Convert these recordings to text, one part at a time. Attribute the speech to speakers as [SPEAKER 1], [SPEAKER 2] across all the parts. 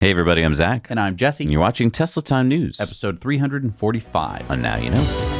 [SPEAKER 1] Hey everybody, I'm Zach.
[SPEAKER 2] And I'm Jesse.
[SPEAKER 1] And you're watching Tesla Time News.
[SPEAKER 2] Episode 345.
[SPEAKER 1] And now you know.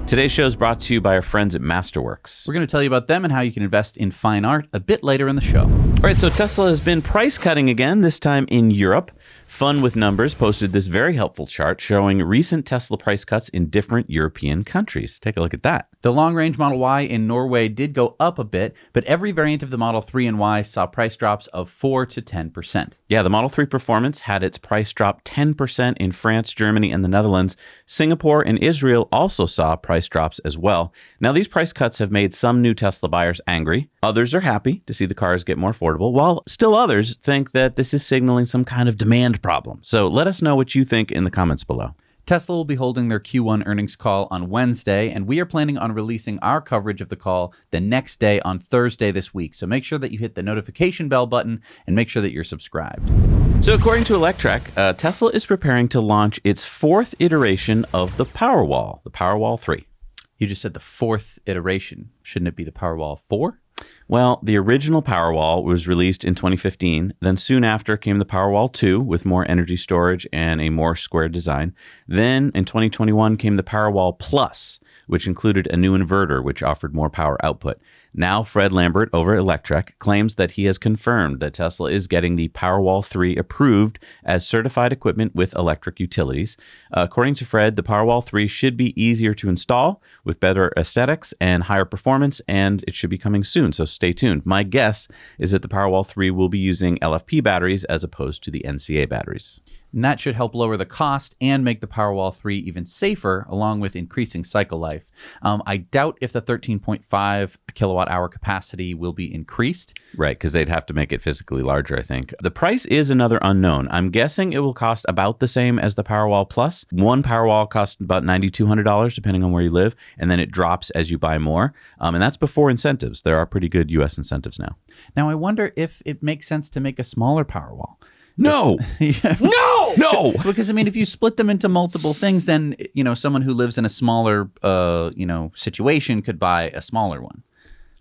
[SPEAKER 1] Today's show is brought to you by our friends at Masterworks.
[SPEAKER 2] We're going to tell you about them and how you can invest in fine art a bit later in the show.
[SPEAKER 1] All right, so Tesla has been price cutting again, this time in Europe. Fun with Numbers posted this very helpful chart showing recent Tesla price cuts in different European countries. Take a look at that.
[SPEAKER 2] The long-range Model Y in Norway did go up a bit, but every variant of the Model 3 and Y saw price drops of 4 to 10%.
[SPEAKER 1] Yeah, the Model 3 Performance had its price drop 10% in France, Germany, and the Netherlands. Singapore and Israel also saw price drops as well. Now, these price cuts have made some new Tesla buyers angry. Others are happy to see the cars get more affordable, while still others think that this is signaling some kind of demand problem. So let us know what you think in the comments below.
[SPEAKER 2] Tesla will be holding their Q1 earnings call on Wednesday, and we are planning on releasing our coverage of the call the next day on Thursday this week. So make sure that you hit the notification bell button and make sure that you're subscribed.
[SPEAKER 1] So according to Electrek, Tesla is preparing to launch its fourth iteration of the Powerwall, the Powerwall 3.
[SPEAKER 2] You just said the fourth iteration. Shouldn't it be the Powerwall 4?
[SPEAKER 1] Well, the original Powerwall was released in 2015. Then soon after came the Powerwall 2 with more energy storage and a more square design. Then in 2021 came the Powerwall Plus, which included a new inverter, which offered more power output. Now, Fred Lambert over at Electrek claims that he has confirmed that Tesla is getting the Powerwall 3 approved as certified equipment with electric utilities. According to Fred, the Powerwall 3 should be easier to install with better aesthetics and higher performance, and it should be coming soon, so stay tuned. My guess is that the Powerwall 3 will be using LFP batteries as opposed to the NCA batteries.
[SPEAKER 2] And that should help lower the cost and make the Powerwall 3 even safer, along with increasing cycle life. I doubt if the 13.5 kilowatt hour capacity will be increased.
[SPEAKER 1] Right, because they'd have to make it physically larger, I think. The price is another unknown. I'm guessing it will cost about the same as the Powerwall Plus. One Powerwall costs about $9,200, depending on where you live, and then it drops as you buy more. And that's before incentives. There are pretty good U.S. incentives now.
[SPEAKER 2] Now, I wonder if it makes sense to make a smaller Powerwall.
[SPEAKER 1] No, no.
[SPEAKER 2] Because, I mean, if you split them into multiple things, then, you know, someone who lives in a smaller, situation could buy a smaller one.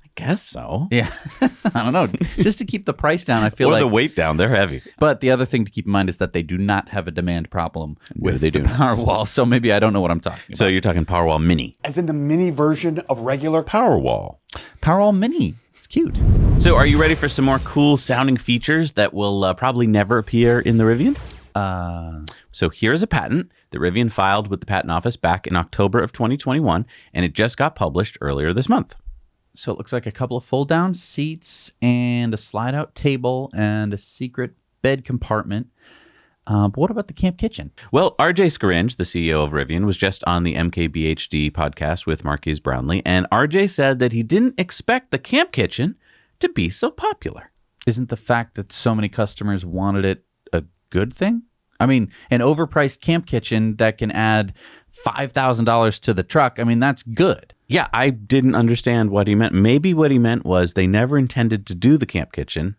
[SPEAKER 1] I guess so.
[SPEAKER 2] Yeah. I don't know. Just to keep the price down, I feel
[SPEAKER 1] or
[SPEAKER 2] like.
[SPEAKER 1] Or the weight down. They're heavy.
[SPEAKER 2] But the other thing to keep in mind is that they do not have a demand problem with
[SPEAKER 1] the
[SPEAKER 2] Powerwall. So maybe I don't know what I'm talking about.
[SPEAKER 1] So you're talking Powerwall Mini.
[SPEAKER 3] As in the mini version of regular
[SPEAKER 1] Powerwall.
[SPEAKER 2] Powerwall Mini. It's cute.
[SPEAKER 1] So are you ready for some more cool sounding features that will probably never appear in the Rivian? So here's a patent that Rivian filed with the Patent Office back in October of 2021, and it just got published earlier this month.
[SPEAKER 2] So it looks like a couple of fold-down seats and a slide-out table and a secret bed compartment. But what about the camp kitchen?
[SPEAKER 1] Well, RJ Scaringe, the CEO of Rivian, was just on the MKBHD podcast with Marquise Brownlee, and RJ said that he didn't expect the camp kitchen to be so popular.
[SPEAKER 2] Isn't the fact that so many customers wanted it a good thing? I mean, an overpriced camp kitchen that can add $5,000 to the truck, I mean, that's good.
[SPEAKER 1] Yeah, I didn't understand what he meant. Maybe what he meant was they never intended to do the camp kitchen.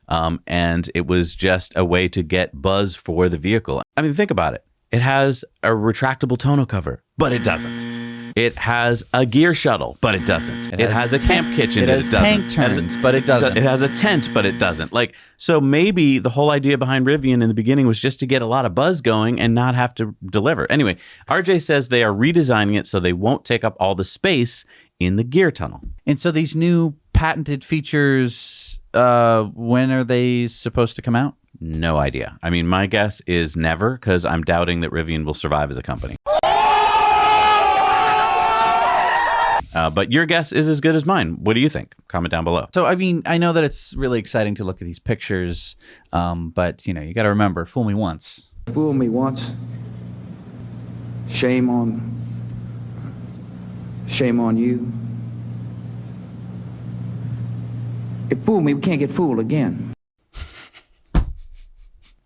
[SPEAKER 1] And it was just a way to get buzz for the vehicle. I mean, think about it. It has a retractable tonneau cover, but it doesn't. It has a gear shuttle, but it doesn't. It has a camp kitchen, but it doesn't.
[SPEAKER 2] It has tank turns, but it doesn't.
[SPEAKER 1] It has a tent, but it doesn't. So maybe the whole idea behind Rivian in the beginning was just to get a lot of buzz going and not have to deliver. Anyway, RJ says they are redesigning it so they won't take up all the space in the gear tunnel.
[SPEAKER 2] And so these new patented features, when are they supposed to come out?
[SPEAKER 1] No idea. I mean, my guess is never, because I'm doubting that Rivian will survive as a company. But your guess is as good as mine. What do you think? Comment down below.
[SPEAKER 2] So, I mean, I know that it's really exciting to look at these pictures, but, you got to remember, fool me once.
[SPEAKER 4] Fool me once. Shame on you. If fool me, we can't get fooled again.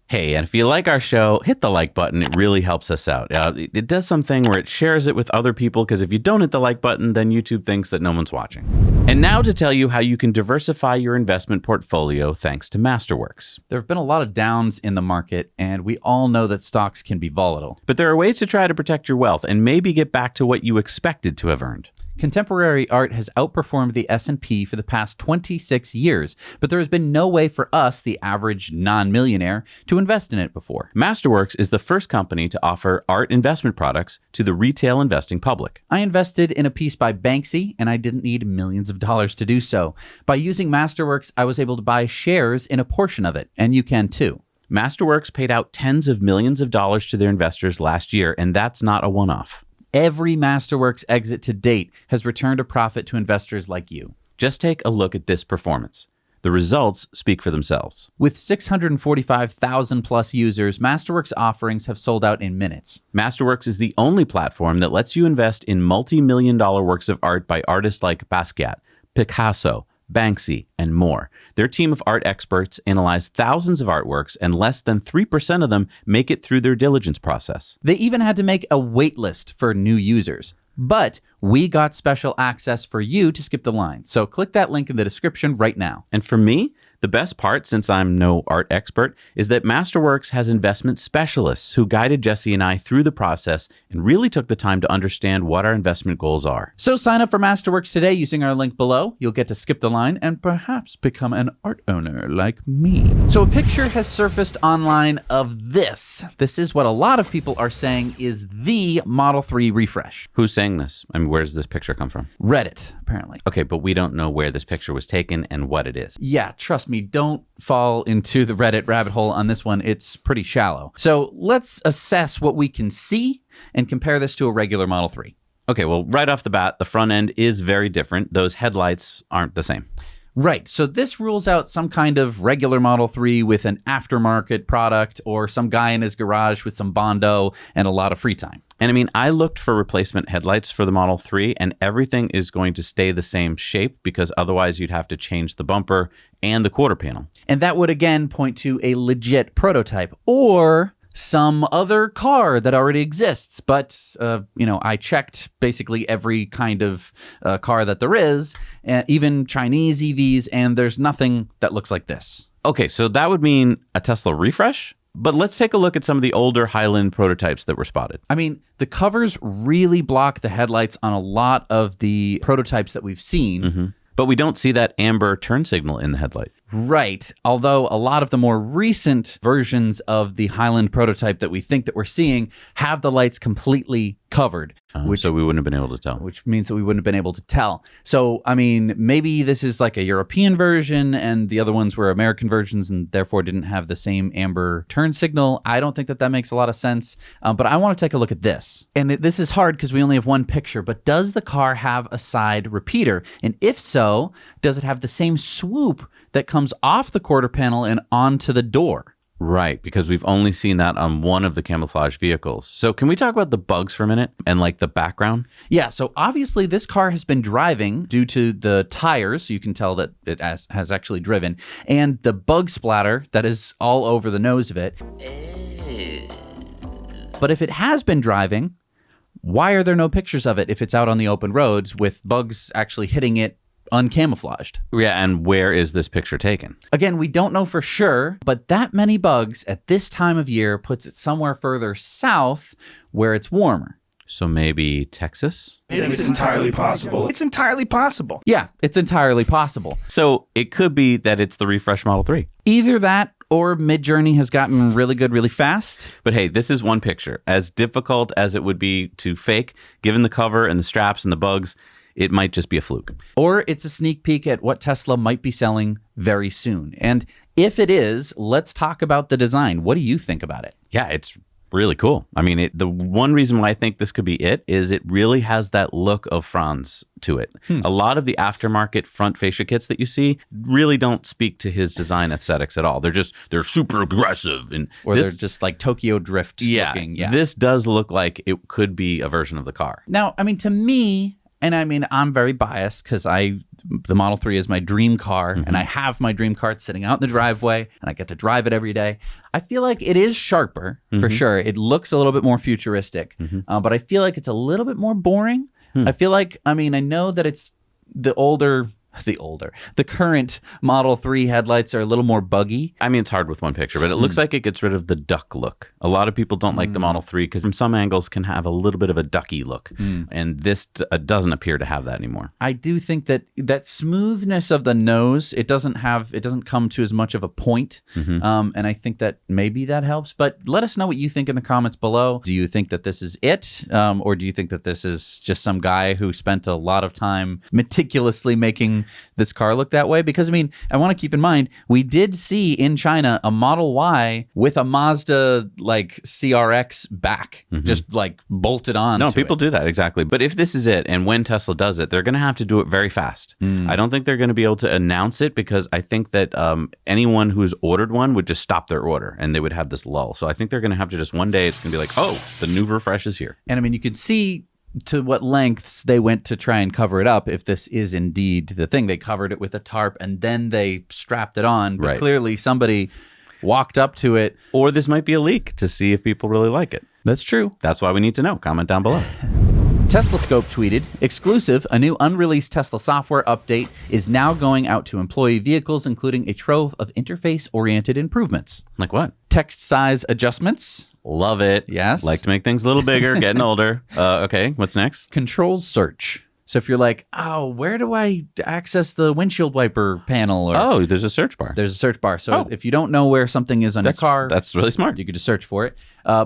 [SPEAKER 1] Hey, and if you like our show, hit the like button. It really helps us out. It does something where it shares it with other people, because if you don't hit the like button, then YouTube thinks that no one's watching. And now to tell you how you can diversify your investment portfolio thanks to Masterworks.
[SPEAKER 2] There have been a lot of downs in the market, and we all know that stocks can be volatile.
[SPEAKER 1] But there are ways to try to protect your wealth and maybe get back to what you expected to have earned.
[SPEAKER 2] Contemporary art has outperformed the S&P for the past 26 years, but there has been no way for us, the average non-millionaire, to invest in it before.
[SPEAKER 1] Masterworks is the first company to offer art investment products to the retail investing public.
[SPEAKER 2] I invested in a piece by Banksy, and I didn't need millions of dollars to do so. By using Masterworks, I was able to buy shares in a portion of it, and you can too.
[SPEAKER 1] Masterworks paid out tens of millions of dollars to their investors last year, and that's not a one-off.
[SPEAKER 2] Every Masterworks exit to date has returned a profit to investors like you.
[SPEAKER 1] Just take a look at this performance. The results speak for themselves.
[SPEAKER 2] With 645,000 plus users, Masterworks offerings have sold out in minutes.
[SPEAKER 1] Masterworks is the only platform that lets you invest in multi-million-dollar works of art by artists like Basquiat, Picasso, Banksy, and more. Their team of art experts analyze thousands of artworks, and less than 3% of them make it through their diligence process.
[SPEAKER 2] They even had to make a wait list for new users. But we got special access for you to skip the line. So click that link in the description right now.
[SPEAKER 1] And for me, the best part, since I'm no art expert, is that Masterworks has investment specialists who guided Jesse and I through the process and really took the time to understand what our investment goals are.
[SPEAKER 2] So sign up for Masterworks today using our link below. You'll get to skip the line and perhaps become an art owner like me. So a picture has surfaced online of this. This is what a lot of people are saying is the Model 3 refresh.
[SPEAKER 1] Who's saying this? I mean, where does this picture come from?
[SPEAKER 2] Reddit, apparently.
[SPEAKER 1] Okay, but we don't know where this picture was taken and what it is.
[SPEAKER 2] Yeah, trust me, don't fall into the Reddit rabbit hole on this one. It's pretty shallow. So let's assess what we can see and compare this to a regular Model 3.
[SPEAKER 1] Okay, well, right off the bat, the front end is very different. Those headlights aren't the same.
[SPEAKER 2] Right. So this rules out some kind of regular Model 3 with an aftermarket product or some guy in his garage with some Bondo and a lot of free time.
[SPEAKER 1] And I mean, I looked for replacement headlights for the Model 3, and everything is going to stay the same shape because otherwise you'd have to change the bumper and the quarter panel.
[SPEAKER 2] And that would again point to a legit prototype or some other car that already exists. But, I checked basically every kind of car that there is, even Chinese EVs, and there's nothing that looks like this.
[SPEAKER 1] Okay, so that would mean a Tesla refresh? But let's take a look at some of the older Highland prototypes that were spotted.
[SPEAKER 2] I mean, the covers really block the headlights on a lot of the prototypes that we've seen.
[SPEAKER 1] Mm-hmm. But we don't see that amber turn signal in the headlight.
[SPEAKER 2] Right. Although a lot of the more recent versions of the Highland prototype that we think that we're seeing have the lights completely covered.
[SPEAKER 1] So we wouldn't have been able to tell.
[SPEAKER 2] Which means that we wouldn't have been able to tell. So, I mean, maybe this is like a European version and the other ones were American versions and therefore didn't have the same amber turn signal. I don't think that that makes a lot of sense. But I want to take a look at this. And this is hard because we only have one picture. But does the car have a side repeater? And if so, does it have the same swoop that comes off the quarter panel and onto the door?
[SPEAKER 1] Right, because we've only seen that on one of the camouflage vehicles. So can we talk about the bugs for a minute and like the background?
[SPEAKER 2] Yeah, so obviously this car has been driving due to the tires, so you can tell that it has actually driven, and the bug splatter that is all over the nose of it. But if it has been driving, why are there no pictures of it if it's out on the open roads with bugs actually hitting it uncamouflaged?
[SPEAKER 1] Yeah, and where is this picture taken?
[SPEAKER 2] Again, we don't know for sure, but that many bugs at this time of year puts it somewhere further south where it's warmer.
[SPEAKER 1] So maybe Texas?
[SPEAKER 5] It's entirely possible. It's entirely possible.
[SPEAKER 2] Yeah, it's entirely possible.
[SPEAKER 1] So it could be that it's the refresh Model 3.
[SPEAKER 2] Either that or Midjourney has gotten really good really fast.
[SPEAKER 1] But hey, this is one picture. As difficult as it would be to fake, given the cover and the straps and the bugs, it might just be a fluke.
[SPEAKER 2] Or it's a sneak peek at what Tesla might be selling very soon. And if it is, let's talk about the design. What do you think about it?
[SPEAKER 1] Yeah, it's really cool. I mean, the one reason why I think this could be it is it really has that look of Franz to it. A lot of the aftermarket front fascia kits that you see really don't speak to his design aesthetics at all. They're super aggressive.
[SPEAKER 2] Or they're just like Tokyo Drift looking. Yeah,
[SPEAKER 1] this does look like it could be a version of the car.
[SPEAKER 2] Now, I mean, to me, and I mean, I'm very biased because the Model 3 is my dream car, and I have my dream car sitting out in the driveway, and I get to drive it every day. I feel like it is sharper, for sure. It looks a little bit more futuristic, but I feel like it's a little bit more boring. I feel like, I mean, I know that it's the current Model 3 headlights are a little more buggy.
[SPEAKER 1] I mean, it's hard with one picture, but it looks like it gets rid of the duck look. A lot of people don't like the Model 3 because from some angles can have a little bit of a ducky look. And this doesn't appear to have that anymore.
[SPEAKER 2] I do think that smoothness of the nose, it doesn't come to as much of a point. And I think that maybe that helps. But let us know what you think in the comments below. Do you think that this is it? Or do you think that this is just some guy who spent a lot of time meticulously making this car look that way? Because I mean, I want to keep in mind, we did see in China a Model Y with a Mazda like CRX back, just like bolted on.
[SPEAKER 1] No, people do that, exactly. But if this is it, and when Tesla does it, they're going to have to do it very fast. I don't think they're going to be able to announce it because I think that anyone who's ordered one would just stop their order and they would have this lull. So I think they're going to have to just one day, it's going to be like, oh, the new refresh is here.
[SPEAKER 2] And I mean, you could see to what lengths they went to try and cover it up if this is indeed the thing. They covered it with a tarp and then they strapped it on. But clearly somebody walked up to it.
[SPEAKER 1] Or this might be a leak to see if people really like it.
[SPEAKER 2] That's true.
[SPEAKER 1] That's why we need to know. Comment down below.
[SPEAKER 2] Tesla Scope tweeted, exclusive, a new unreleased Tesla software update is now going out to employee vehicles, including a trove of interface-oriented improvements.
[SPEAKER 1] Like what?
[SPEAKER 2] Text size adjustments.
[SPEAKER 1] Love it.
[SPEAKER 2] Yes.
[SPEAKER 1] Like to make things a little bigger, getting older. Okay, what's next?
[SPEAKER 2] Controls search. So if you're like, oh, where do I access the windshield wiper panel? Or,
[SPEAKER 1] oh, there's a search bar.
[SPEAKER 2] There's a search bar. So if you don't know where something is on your car,
[SPEAKER 1] that's really smart.
[SPEAKER 2] You could just search for it.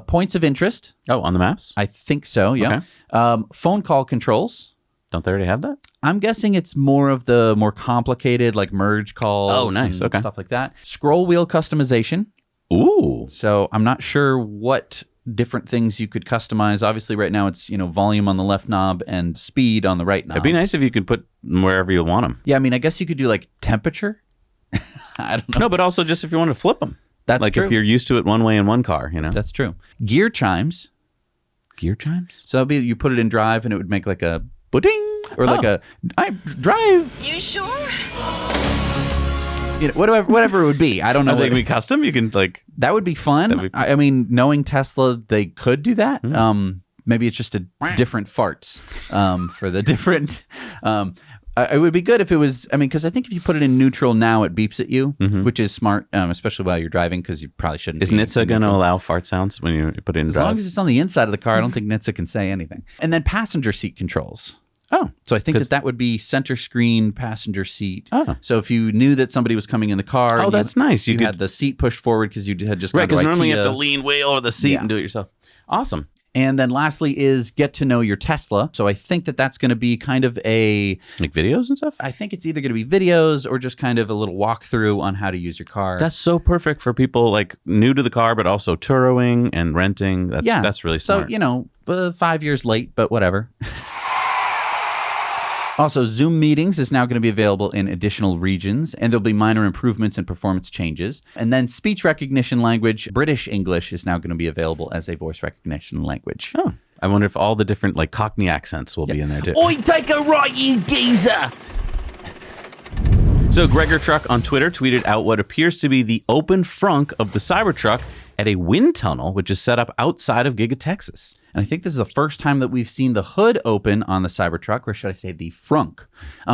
[SPEAKER 2] Points of interest.
[SPEAKER 1] Oh, on the maps?
[SPEAKER 2] I think so, yeah. Okay. Phone call controls.
[SPEAKER 1] Don't they already have that?
[SPEAKER 2] I'm guessing it's more of the more complicated, like merge calls.
[SPEAKER 1] Oh, nice. Okay.
[SPEAKER 2] Stuff like that. Scroll wheel customization.
[SPEAKER 1] Ooh.
[SPEAKER 2] So I'm not sure what different things you could customize. Obviously, right now it's, volume on the left knob and speed on the right knob.
[SPEAKER 1] It'd be nice if you could put them wherever you want them.
[SPEAKER 2] Yeah, I mean, I guess you could do like temperature. I don't know.
[SPEAKER 1] No, but also just if you want to flip them.
[SPEAKER 2] That's
[SPEAKER 1] like
[SPEAKER 2] true.
[SPEAKER 1] If you're used to it one way in one car,
[SPEAKER 2] That's true. Gear chimes.
[SPEAKER 1] Gear chimes?
[SPEAKER 2] So it'd be, you put it in drive and it would make like a ba-ding or like a I drive.
[SPEAKER 6] You sure?
[SPEAKER 2] Whatever it would be. I don't know.
[SPEAKER 1] Are they going to be custom? You can like...
[SPEAKER 2] That would be fun. I mean, knowing Tesla, they could do that. Maybe it's just a different farts for the different... it would be good if it was... I mean, because I think if you put it in neutral now, it beeps at you, which is smart, especially while you're driving, because you probably shouldn't.
[SPEAKER 1] Is NHTSA going to allow fart sounds when you put it in drive?
[SPEAKER 2] As long as it's on the inside of the car, I don't think NHTSA can say anything. And then passenger seat controls.
[SPEAKER 1] Oh.
[SPEAKER 2] So I think that would be center screen passenger seat.
[SPEAKER 1] Oh.
[SPEAKER 2] So if you knew that somebody was coming in the car.
[SPEAKER 1] Oh, that's nice.
[SPEAKER 2] You had the seat pushed forward because you had just
[SPEAKER 1] right, because normally
[SPEAKER 2] IKEA.
[SPEAKER 1] you have to lean way over the seat and do it yourself. Awesome.
[SPEAKER 2] And then lastly is get to know your Tesla. So I think that's going to be kind of a...
[SPEAKER 1] Like videos and stuff?
[SPEAKER 2] I think it's either going to be videos or just kind of a little walkthrough on how to use your car.
[SPEAKER 1] That's so perfect for people like new to the car, but also touring and renting. That's really smart.
[SPEAKER 2] So, 5 years late, but whatever. Also, Zoom meetings is now going to be available in additional regions, and there'll be minor improvements and performance changes. And then speech recognition language, British English, is now going to be available as a voice recognition language.
[SPEAKER 1] Oh, I wonder if all the different like Cockney accents will be in there too.
[SPEAKER 2] Oi, take a right, you geezer!
[SPEAKER 1] So Gregor Truck on Twitter tweeted out what appears to be the open frunk of the Cybertruck at a wind tunnel, which is set up outside of Giga Texas.
[SPEAKER 2] And I think this is the first time that we've seen the hood open on the Cybertruck, or should I say the Frunk.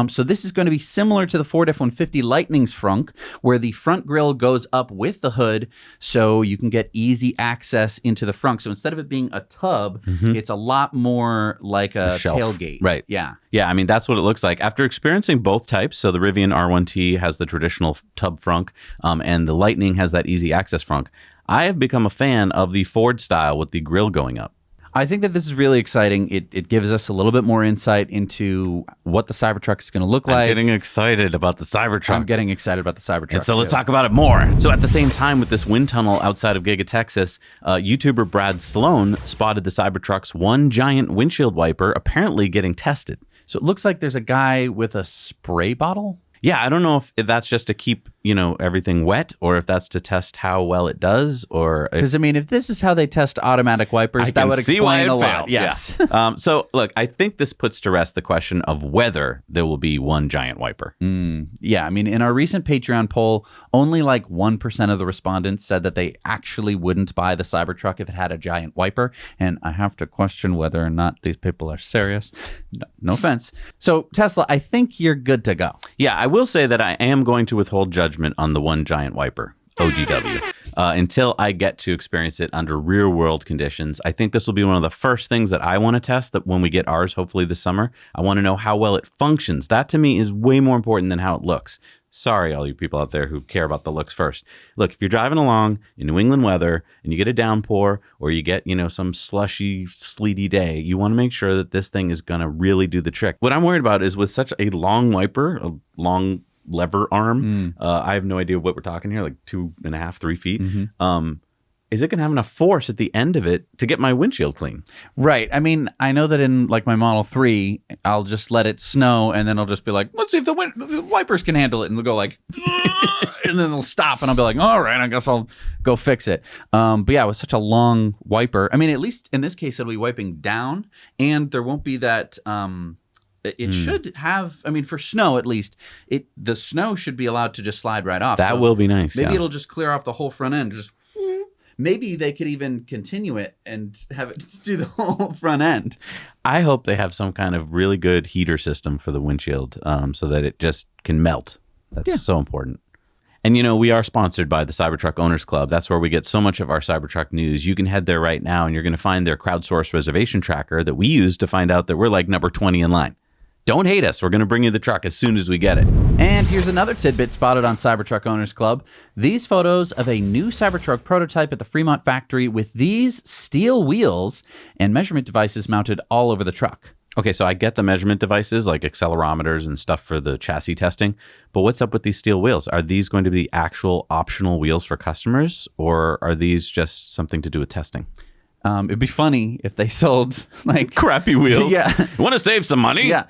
[SPEAKER 2] So this is going to be similar to the Ford F-150 Lightning's Frunk, where the front grille goes up with the hood so you can get easy access into the Frunk. So instead of it being a tub, it's a lot more like a tailgate.
[SPEAKER 1] Right.
[SPEAKER 2] Yeah.
[SPEAKER 1] Yeah, I mean, that's what it looks like. After experiencing both types, so the Rivian R1T has the traditional tub Frunk, and the Lightning has that easy access Frunk. I have become a fan of the Ford style with the grille going up.
[SPEAKER 2] I think that this is really exciting. It gives us a little bit more insight into what the Cybertruck is going to look like.
[SPEAKER 1] I'm getting excited about the Cybertruck.
[SPEAKER 2] I'm getting excited about the Cybertruck.
[SPEAKER 1] And so let's talk about it more. So at the same time with this wind tunnel outside of Giga Texas, YouTuber Brad Sloan spotted the Cybertruck's one giant windshield wiper apparently getting tested.
[SPEAKER 2] So it looks like there's a guy with a spray bottle.
[SPEAKER 1] Yeah, I don't know if that's just to keep everything wet, or if that's to test how well it does, or
[SPEAKER 2] Because, I mean, if this is how they test automatic wipers, that would explain a lot. Yes.
[SPEAKER 1] So, look, I think this puts to rest the question of whether there will be one giant wiper.
[SPEAKER 2] Yeah, I mean, in our recent Patreon poll, only like 1% of the respondents said that they actually wouldn't buy the Cybertruck if it had a giant wiper. And I have to question whether or not these people are serious. No offense. So, Tesla, I think you're good to go.
[SPEAKER 1] Yeah, I will say that I am going to withhold judgment on the one giant wiper, OGW, until I get to experience it under real world conditions. I think this will be one of the first things that I want to test, that when we get ours, hopefully this summer, I want to know how well it functions. That to me is way more important than how it looks. Sorry, all you people out there who care about the looks first. Look, if you're driving along in New England weather and you get a downpour, or you get, some slushy, sleety day, you want to make sure that this thing is going to really do the trick. What I'm worried about is with such a long wiper, a long lever arm, I have no idea what we're talking here, like 2.5, 3 feet. Is it going to have enough force at the end of it to get my windshield clean? Right.
[SPEAKER 2] I mean, I know that in like my Model 3, I'll just let it snow, and then I'll just be like, let's see if the wipers can handle it. And they'll go like, and then they'll stop, and I'll be like, all right, I guess I'll go fix it. But yeah, with such a long wiper, I mean, at least in this case, it'll be wiping down, and there won't be that... It should have, I mean, for snow at least, the snow should be allowed to just slide right off.
[SPEAKER 1] That will be nice.
[SPEAKER 2] Maybe it'll just clear off the whole front end. Just maybe they could even continue it and have it do the whole front end.
[SPEAKER 1] I hope they have some kind of really good heater system for the windshield, so that it just can melt. That's so important. And, we are sponsored by the Cybertruck Owners Club. That's where we get so much of our Cybertruck news. You can head there right now, and you're going to find their crowdsourced reservation tracker that we use to find out that we're like number 20 in line. Don't hate us. We're going to bring you the truck as soon as we get it.
[SPEAKER 2] And here's another tidbit spotted on Cybertruck Owners Club. These photos of a new Cybertruck prototype at the Fremont factory with these steel wheels and measurement devices mounted all over the truck.
[SPEAKER 1] Okay, so I get the measurement devices like accelerometers and stuff for the chassis testing, but what's up with these steel wheels? Are these going to be actual optional wheels for customers, or are these just something to do with testing?
[SPEAKER 2] It'd be funny if they sold like
[SPEAKER 1] crappy wheels.
[SPEAKER 2] Yeah.
[SPEAKER 1] You want to save some money?
[SPEAKER 2] Yeah.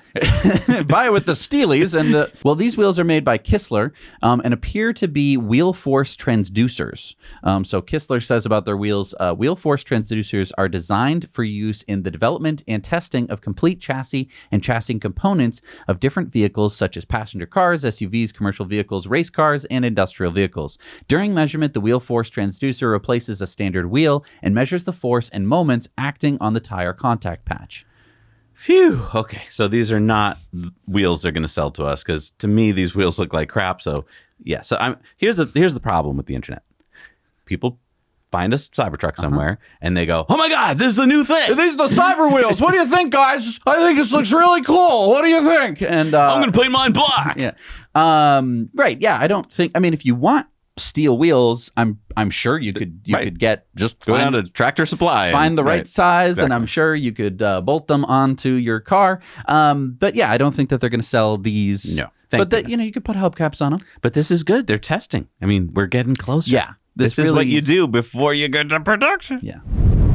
[SPEAKER 2] Buy it with the Steelies. And well, these wheels are made by Kistler and appear to be wheel force transducers. So Kistler says about their wheels, wheel force transducers are designed for use in the development and testing of complete chassis and chassis components of different vehicles such as passenger cars, SUVs, commercial vehicles, race cars, and industrial vehicles. During measurement, the wheel force transducer replaces a standard wheel and measures the force and moments acting on the tire contact patch.
[SPEAKER 1] Phew. Okay, so these are not wheels they're going to sell to us, because to me these wheels look like crap. So yeah. So here's the problem with the internet. People find a Cybertruck somewhere and they go, "Oh my God, this is a new thing.
[SPEAKER 2] These are the Cyber wheels. What do you think, guys? I think this looks really cool. What do you think?" And
[SPEAKER 1] I'm going to paint mine black.
[SPEAKER 2] Yeah. Right. Yeah. I don't think. I mean, if you want steel wheels, I'm sure you could get just
[SPEAKER 1] go down to Tractor Supply,
[SPEAKER 2] find the right size, and I'm sure you could bolt them onto your car. But yeah, I don't think that they're going to sell these.
[SPEAKER 1] No,
[SPEAKER 2] but you could put hubcaps on them.
[SPEAKER 1] But this is good. They're testing. I mean, we're getting closer.
[SPEAKER 2] Yeah,
[SPEAKER 1] this is what you do before you get to production.
[SPEAKER 2] Yeah.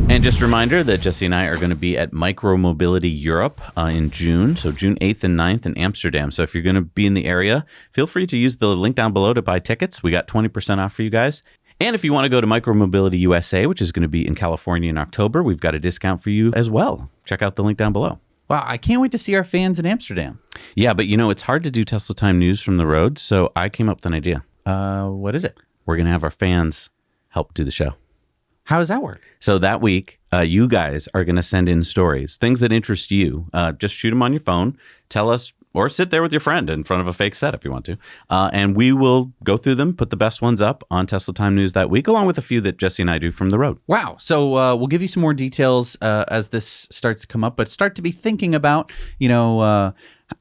[SPEAKER 1] And just a reminder that Jesse and I are going to be at Micromobility Europe in June, so June 8th and 9th in Amsterdam. So if you're going to be in the area, feel free to use the link down below to buy tickets. We got 20% off for you guys. And if you want to go to Micromobility USA, which is going to be in California in October, we've got a discount for you as well. Check out the link down below.
[SPEAKER 2] Wow, I can't wait to see our fans in Amsterdam.
[SPEAKER 1] Yeah, but it's hard to do Tesla Time news from the road, so I came up with an idea.
[SPEAKER 2] What is it?
[SPEAKER 1] We're going to have our fans help do the show.
[SPEAKER 2] How does that work?
[SPEAKER 1] So that week, you guys are going to send in stories, things that interest you. Just shoot them on your phone. Tell us, or sit there with your friend in front of a fake set if you want to. And we will go through them, put the best ones up on Tesla Time News that week, along with a few that Jesse and I do from the road.
[SPEAKER 2] Wow. So we'll give you some more details as this starts to come up, but start to be thinking about,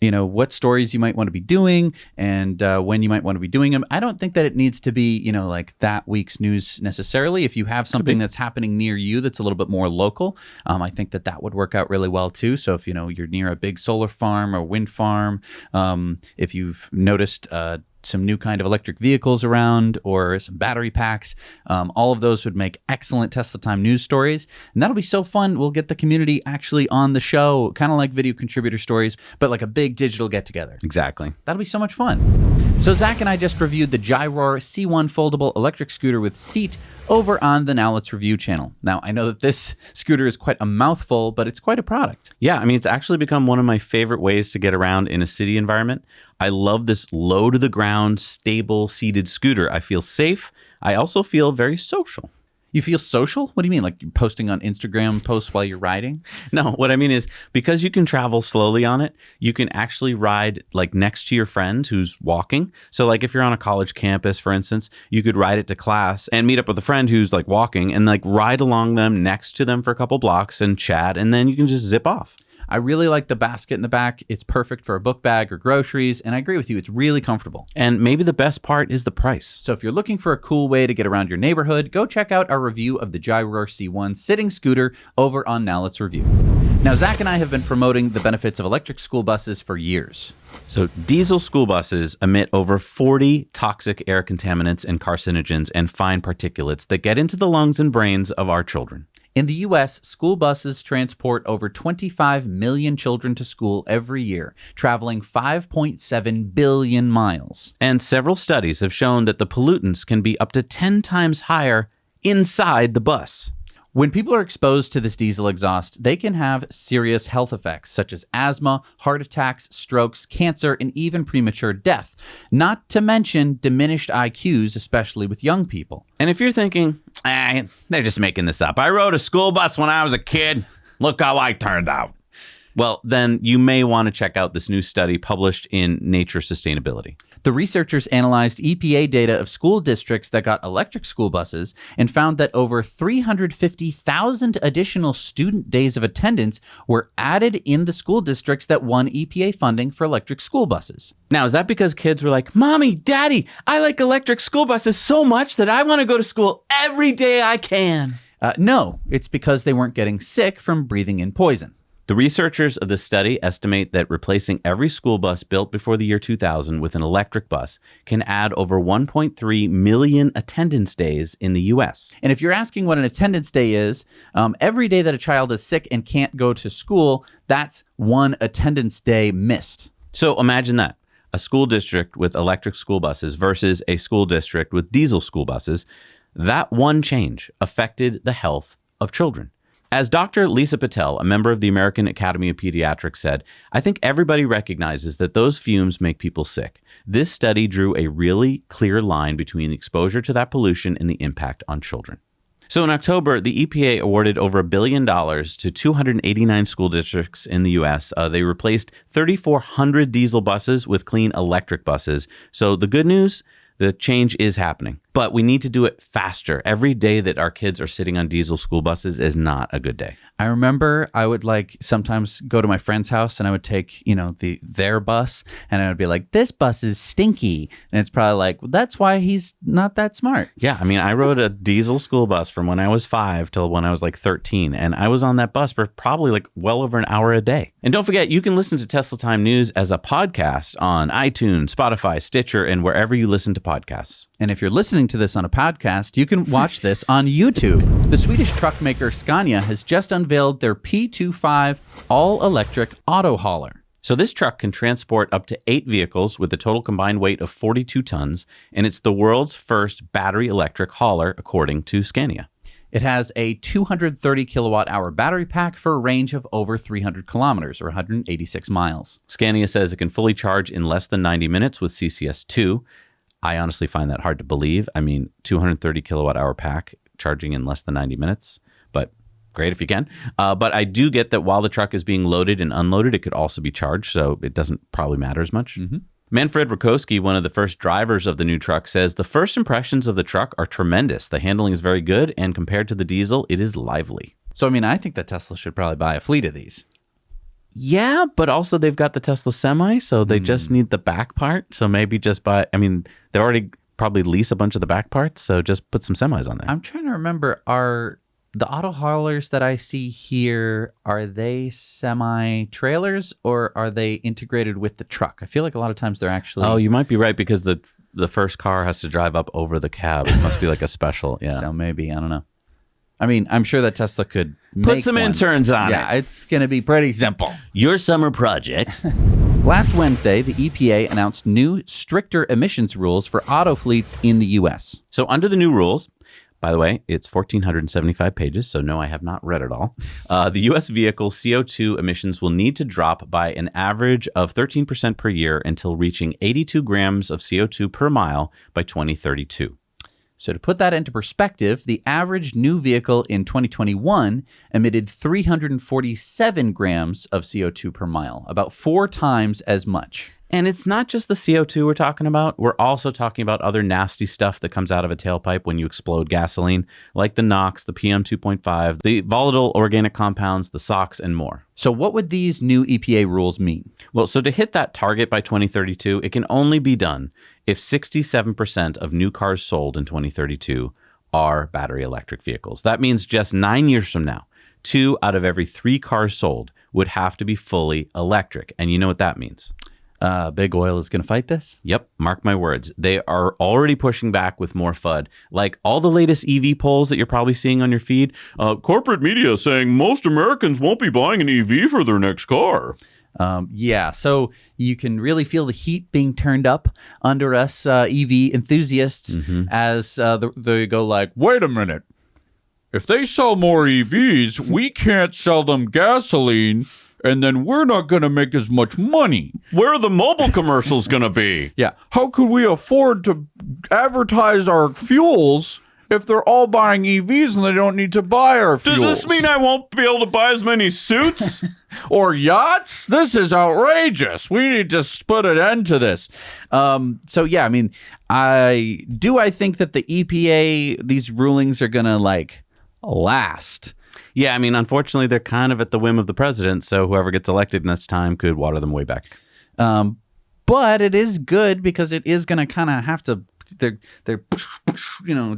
[SPEAKER 2] what stories you might want to be doing and when you might want to be doing them. I don't think that it needs to be, like that week's news necessarily. If you have something that's happening near you that's a little bit more local, I think that would work out really well too. So if, you're near a big solar farm or wind farm, if you've noticed some new kind of electric vehicles around or some battery packs. All of those would make excellent Tesla Time news stories. And that'll be so fun. We'll get the community actually on the show, kind of like video contributor stories, but like a big digital get together.
[SPEAKER 1] Exactly.
[SPEAKER 2] That'll be so much fun. So Zach and I just reviewed the Gyroor C1 foldable electric scooter with seat over on the Now Let's Review channel. Now, I know that this scooter is quite a mouthful, but it's quite a product.
[SPEAKER 1] Yeah, I mean, it's actually become one of my favorite ways to get around in a city environment. I love this low to the ground, stable, seated scooter. I feel safe. I also feel very social.
[SPEAKER 2] You feel social? What do you mean? Like you're posting on Instagram posts while you're riding?
[SPEAKER 1] No, what I mean is because you can travel slowly on it, you can actually ride like next to your friend who's walking. So like if you're on a college campus, for instance, you could ride it to class and meet up with a friend who's like walking and like ride along them next to them for a couple blocks and chat, and then you can just zip off.
[SPEAKER 2] I really like the basket in the back. It's perfect for a book bag or groceries, and I agree with you. It's really comfortable.
[SPEAKER 1] And maybe the best part is the price.
[SPEAKER 2] So if you're looking for a cool way to get around your neighborhood, go check out our review of the Gyroor C1 sitting scooter over on Now Let's Review. Now, Zach and I have been promoting the benefits of electric school buses for years.
[SPEAKER 1] So diesel school buses emit over 40 toxic air contaminants and carcinogens and fine particulates that get into the lungs and brains of our children.
[SPEAKER 2] In the U.S., school buses transport over 25 million children to school every year, traveling 5.7 billion miles.
[SPEAKER 1] And several studies have shown that the pollutants can be up to 10 times higher inside the bus.
[SPEAKER 2] When people are exposed to this diesel exhaust, they can have serious health effects such as asthma, heart attacks, strokes, cancer, and even premature death. Not to mention diminished IQs, especially with young people.
[SPEAKER 1] And if you're thinking, they're just making this up. I rode a school bus when I was a kid. Look how I turned out. Well, then you may want to check out this new study published in Nature Sustainability.
[SPEAKER 2] The researchers analyzed EPA data of school districts that got electric school buses and found that over 350,000 additional student days of attendance were added in the school districts that won EPA funding for electric school buses.
[SPEAKER 1] Now, is that because kids were like, Mommy, Daddy, I like electric school buses so much that I want to go to school every day I can?
[SPEAKER 2] No, it's because they weren't getting sick from breathing in poison.
[SPEAKER 1] The researchers of this study estimate that replacing every school bus built before the year 2000 with an electric bus can add over 1.3 million attendance days in the U.S.
[SPEAKER 2] And if you're asking what an attendance day is, every day that a child is sick and can't go to school, that's one attendance day missed.
[SPEAKER 1] So imagine that. A school district with electric school buses versus a school district with diesel school buses. That one change affected the health of children. As Dr. Lisa Patel, a member of the American Academy of Pediatrics, said, I think everybody recognizes that those fumes make people sick. This study drew a really clear line between the exposure to that pollution and the impact on children. So in October, the EPA awarded over $1 billion to 289 school districts in the U.S. They replaced 3,400 diesel buses with clean electric buses. So the good news, the change is happening, but we need to do it faster. Every day that our kids are sitting on diesel school buses is not a good day.
[SPEAKER 2] I remember I would like sometimes go to my friend's house and I would take, their bus and I would be like, this bus is stinky. And it's probably like, well, that's why he's not that smart.
[SPEAKER 1] Yeah. I mean, I rode a diesel school bus from when I was 5 till when I was like 13. And I was on that bus for probably like well over an hour a day. And don't forget, you can listen to Tesla Time News as a podcast on iTunes, Spotify, Stitcher, and wherever you listen to podcasts.
[SPEAKER 2] And if you're listening to this on a podcast, you can watch this on YouTube. The Swedish truck maker Scania has just unveiled their P25 all-electric auto hauler.
[SPEAKER 1] So this truck can transport up to 8 vehicles with a total combined weight of 42 tons, and it's the world's first battery electric hauler, according to Scania.
[SPEAKER 2] It has a 230 kilowatt-hour battery pack for a range of over 300 kilometers, or 186 miles.
[SPEAKER 1] Scania says it can fully charge in less than 90 minutes with CCS2. I honestly find that hard to believe. I mean, 230 kilowatt hour pack charging in less than 90 minutes, but great if you can. But I do get that while the truck is being loaded and unloaded, it could also be charged, so it doesn't probably matter as much. Mm-hmm. Manfred Rakowski, one of the first drivers of the new truck, says the first impressions of the truck are tremendous. The handling is very good, and compared to the diesel, it is lively.
[SPEAKER 2] So, I mean, I think that Tesla should probably buy a fleet of these.
[SPEAKER 1] Yeah, but also they've got the Tesla Semi, so they just need the back part. So maybe just buy, they already probably lease a bunch of the back parts, so just put some semis on there.
[SPEAKER 2] I'm trying to remember, are the auto haulers that I see here, are they semi-trailers or are they integrated with the truck? I feel like a lot of times they're actually...
[SPEAKER 1] Oh, you might be right because the first car has to drive up over the cab. It must be like a special, yeah.
[SPEAKER 2] So maybe, I don't know. I mean, I'm sure that Tesla could
[SPEAKER 1] Put
[SPEAKER 2] make
[SPEAKER 1] some
[SPEAKER 2] one.
[SPEAKER 1] interns on it.
[SPEAKER 2] Yeah, it's going to be pretty simple.
[SPEAKER 1] Your summer project.
[SPEAKER 2] Last Wednesday, the EPA announced new, stricter emissions rules for auto fleets in the U.S.
[SPEAKER 1] So under the new rules, by the way, it's 1,475 pages, so no, I have not read it all. The U.S. vehicle CO2 emissions will need to drop by an average of 13% per year until reaching 82 grams of CO2 per mile by 2032.
[SPEAKER 2] So to put that into perspective, the average new vehicle in 2021 emitted 347 grams of CO2 per mile, about 4 times as much.
[SPEAKER 1] And it's not just the CO2 we're talking about. We're also talking about other nasty stuff that comes out of a tailpipe when you explode gasoline, like the NOx, the PM 2.5, the volatile organic compounds, the SOx, and more.
[SPEAKER 2] So what would these new EPA rules mean?
[SPEAKER 1] Well, so to hit that target by 2032, it can only be done if 67% of new cars sold in 2032 are battery electric vehicles. That means just 9 years from now, 2 out of every 3 cars sold would have to be fully electric. And you know what that means?
[SPEAKER 2] Big Oil is going to fight this?
[SPEAKER 1] Yep, mark my words. They are already pushing back with more FUD. Like all the latest EV polls that you're probably seeing on your feed, corporate media saying most Americans won't be buying an EV for their next car.
[SPEAKER 2] Yeah, so you can really feel the heat being turned up under us EV enthusiasts as they go like, wait a minute. If they sell more EVs, we can't sell them gasoline, and then we're not going to make as much money.
[SPEAKER 1] Where are the mobile commercials going to be?
[SPEAKER 2] Yeah.
[SPEAKER 5] How could we afford to advertise our fuels if they're all buying EVs and they don't need to buy our fuels?
[SPEAKER 1] Does this mean I won't be able to buy as many suits?
[SPEAKER 5] Or yachts? This is outrageous. We need to put an end to this.
[SPEAKER 2] So yeah, I mean, I think that the EPA, these rulings are going to like last.
[SPEAKER 1] Yeah, I mean, unfortunately, they're kind of at the whim of the president, so whoever gets elected next time could water them way back.
[SPEAKER 2] But it is good because it is going to kind of have to, they're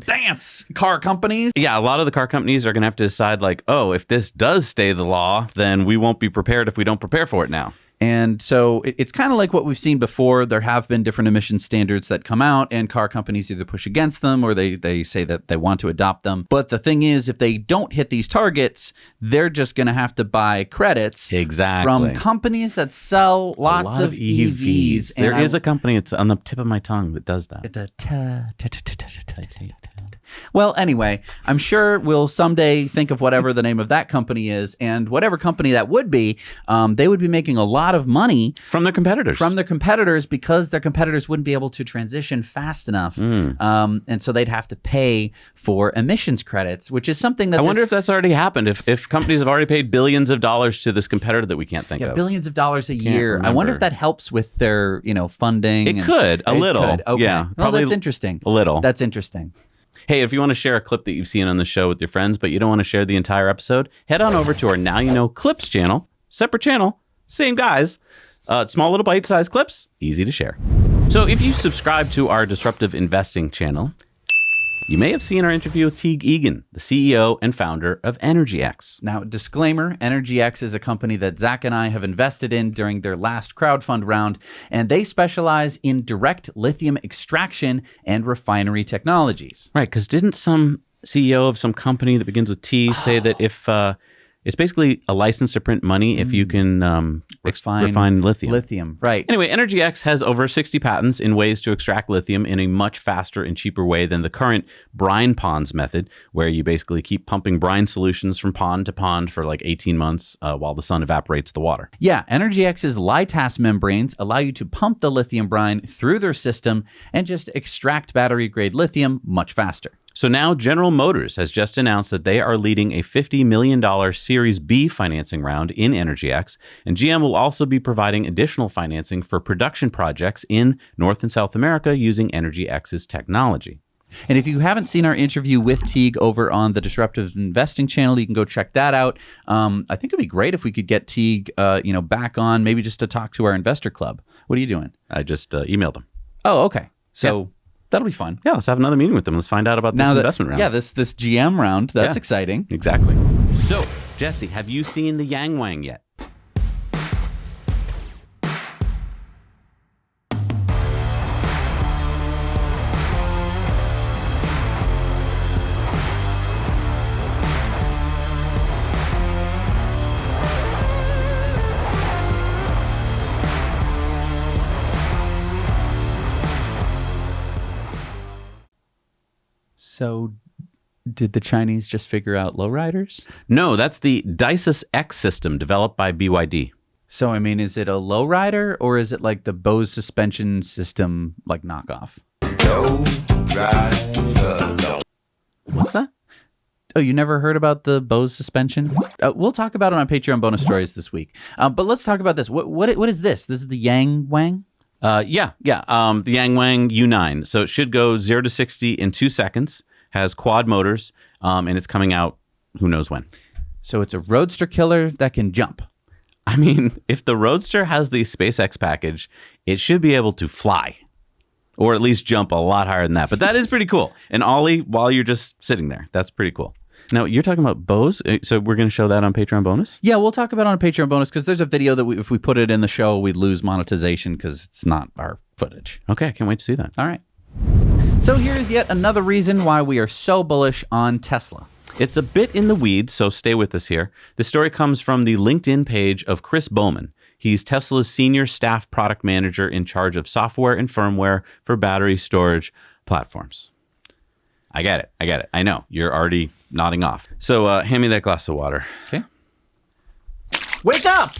[SPEAKER 2] dance car companies.
[SPEAKER 1] Yeah, a lot of the car companies are going to have to decide like, oh, if this does stay the law, then we won't be prepared if we don't prepare for it now.
[SPEAKER 2] And so it's kind of like what we've seen before. There have been different emission standards that come out, and car companies either push against them or they say that they want to adopt them. But the thing is, if they don't hit these targets, they're just going to have to buy credits from companies that sell lots of EVs.
[SPEAKER 1] There is a company, it's on the tip of my tongue, that does that.
[SPEAKER 2] It's a Well, anyway, I'm sure we'll someday think of whatever the name of that company is, and whatever company that would be, they would be making a lot of money
[SPEAKER 1] from their competitors.
[SPEAKER 2] Because their competitors wouldn't be able to transition fast enough, and so they'd have to pay for emissions credits, which is something that
[SPEAKER 1] I wonder if that's already happened. If companies have already paid billions of dollars to this competitor that we can't think of.
[SPEAKER 2] Billions of dollars a year.
[SPEAKER 1] Remember.
[SPEAKER 2] I wonder if that helps with their funding.
[SPEAKER 1] It could a little.
[SPEAKER 2] Okay.
[SPEAKER 1] Yeah,
[SPEAKER 2] probably that's interesting.
[SPEAKER 1] A little.
[SPEAKER 2] That's interesting.
[SPEAKER 1] Hey, if you want to share a clip that you've seen on the show with your friends, but you don't want to share the entire episode, head on over to our Now You Know Clips channel. Separate channel, same guys. Small little bite-sized clips, easy to share. So if you subscribe to our Disruptive Investing channel, you may have seen our interview with Teague Egan, the CEO and founder of EnergyX.
[SPEAKER 2] Now, disclaimer, EnergyX is a company that Zach and I have invested in during their last crowdfund round, and they specialize in direct lithium extraction and refinery technologies.
[SPEAKER 1] Right, because didn't some CEO of some company that begins with T say that if it's basically a license to print money if you can refine lithium.
[SPEAKER 2] Lithium, right.
[SPEAKER 1] Anyway, EnergyX has over 60 patents in ways to extract lithium in a much faster and cheaper way than the current brine ponds method, where you basically keep pumping brine solutions from pond to pond for like 18 months while the sun evaporates the water.
[SPEAKER 2] Yeah, EnergyX's LiTAS membranes allow you to pump the lithium brine through their system and just extract battery-grade lithium much faster.
[SPEAKER 1] So now General Motors has just announced that they are leading a $50 million Series B financing round in EnergyX, and GM will also be providing additional financing for production projects in North and South America using EnergyX's technology.
[SPEAKER 2] And if you haven't seen our interview with Teague over on the Disruptive Investing channel, you can go check that out. I think it'd be great if we could get Teague, back on, maybe just to talk to our investor club. What are you doing?
[SPEAKER 1] I just emailed him.
[SPEAKER 2] Oh, okay. So That'll be fun.
[SPEAKER 1] Yeah, let's have another meeting with them. Let's find out about this investment round.
[SPEAKER 2] Yeah, this GM round. That's
[SPEAKER 1] Yeah.
[SPEAKER 2] exciting.
[SPEAKER 1] Exactly. So, Jesse, have you seen the Yangwang yet?
[SPEAKER 2] So, did the Chinese just figure out lowriders?
[SPEAKER 1] No, that's the Dysus X system developed by BYD.
[SPEAKER 2] So, I mean, is it a lowrider or is it like the Bose suspension system, like knockoff?
[SPEAKER 1] What's that?
[SPEAKER 2] Oh, you never heard about the Bose suspension? We'll talk about it on Patreon bonus stories this week. But let's talk about this. What is this? This is the Yangwang?
[SPEAKER 1] The Yangwang U9. So it should go 0 to 60 in 2 seconds, has quad motors, and it's coming out who knows when.
[SPEAKER 2] So it's a roadster killer that can jump.
[SPEAKER 1] I mean, if the Roadster has the SpaceX package, it should be able to fly. Or at least jump a lot higher than that. But that is pretty cool. And ollie while you're just sitting there. That's pretty cool. Now, you're talking about Bose, so we're going to show that on Patreon bonus?
[SPEAKER 2] Yeah, we'll talk about it on Patreon bonus because there's a video that if we put it in the show, we'd lose monetization because it's not our footage.
[SPEAKER 1] Okay, I can't wait to see that.
[SPEAKER 2] All right. So here's yet another reason why we are so bullish on Tesla.
[SPEAKER 1] It's a bit in the weeds, so stay with us here. The story comes from the LinkedIn page of Chris Bowman. He's Tesla's senior staff product manager in charge of software and firmware for battery storage platforms. I get it. I know. You're already nodding off. So hand me that glass of water.
[SPEAKER 2] Okay. Wake up!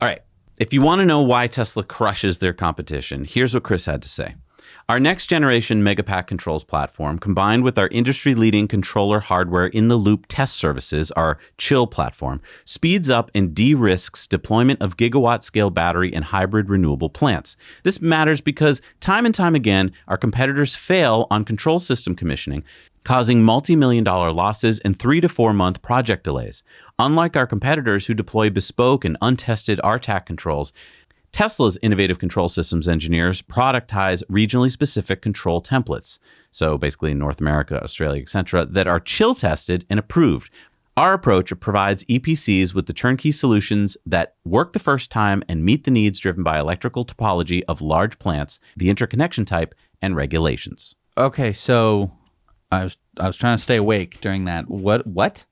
[SPEAKER 1] All right. If you want to know why Tesla crushes their competition, here's what Chris had to say. Our next generation Megapack controls platform, combined with our industry-leading controller hardware in-the-loop test services, our Chill platform, speeds up and de-risks deployment of gigawatt-scale battery and hybrid renewable plants. This matters because time and time again, our competitors fail on control system commissioning, causing multi-million-dollar losses and 3 to 4 month project delays. Unlike our competitors who deploy bespoke and untested RTAC controls, Tesla's innovative control systems engineers productize regionally specific control templates, so basically in North America, Australia, etc., that are chill tested and approved. Our approach provides EPCs with the turnkey solutions that work the first time and meet the needs driven by electrical topology of large plants, the interconnection type, and regulations.
[SPEAKER 2] Okay, so I was trying to stay awake during that. What?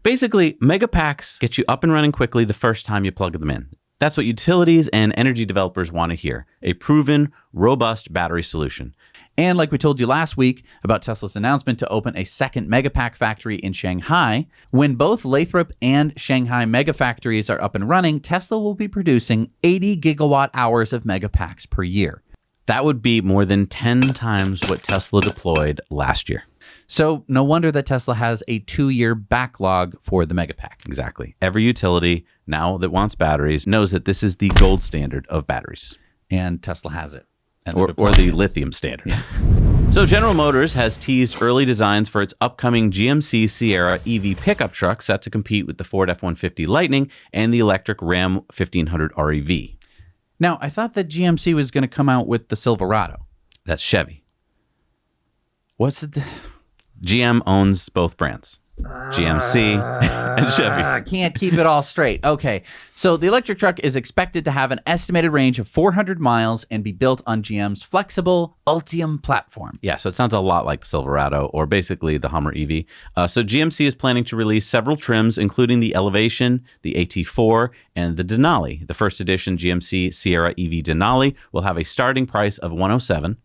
[SPEAKER 1] Basically, Megapacks get you up and running quickly the first time you plug them in. That's what utilities and energy developers want to hear, a proven, robust battery solution.
[SPEAKER 2] And like we told you last week about Tesla's announcement to open a second Megapack factory in Shanghai, when both Lathrop and Shanghai megafactories are up and running, Tesla will be producing 80 gigawatt hours of Megapacks per year.
[SPEAKER 1] That would be more than 10 times what Tesla deployed last year.
[SPEAKER 2] So no wonder that Tesla has a 2-year backlog for the Megapack.
[SPEAKER 1] Exactly. Every utility now that wants batteries knows that this is the gold standard of batteries.
[SPEAKER 2] And Tesla has it. And
[SPEAKER 1] Or the lithium standard. Yeah. So General Motors has teased early designs for its upcoming GMC Sierra EV pickup truck set to compete with the Ford F-150 Lightning and the electric Ram 1500 REV.
[SPEAKER 2] Now, I thought that GMC was going to come out with the Silverado.
[SPEAKER 1] That's Chevy.
[SPEAKER 2] What's it?
[SPEAKER 1] GM owns both brands, GMC and Chevy.
[SPEAKER 2] I can't keep it all straight. Okay, so the electric truck is expected to have an estimated range of 400 miles and be built on GM's flexible Ultium platform.
[SPEAKER 1] Yeah, so it sounds a lot like the Silverado, or basically the Hummer EV. So GMC is planning to release several trims, including the Elevation, the AT4, and the Denali. The first edition GMC Sierra EV Denali will have a starting price of $107,000.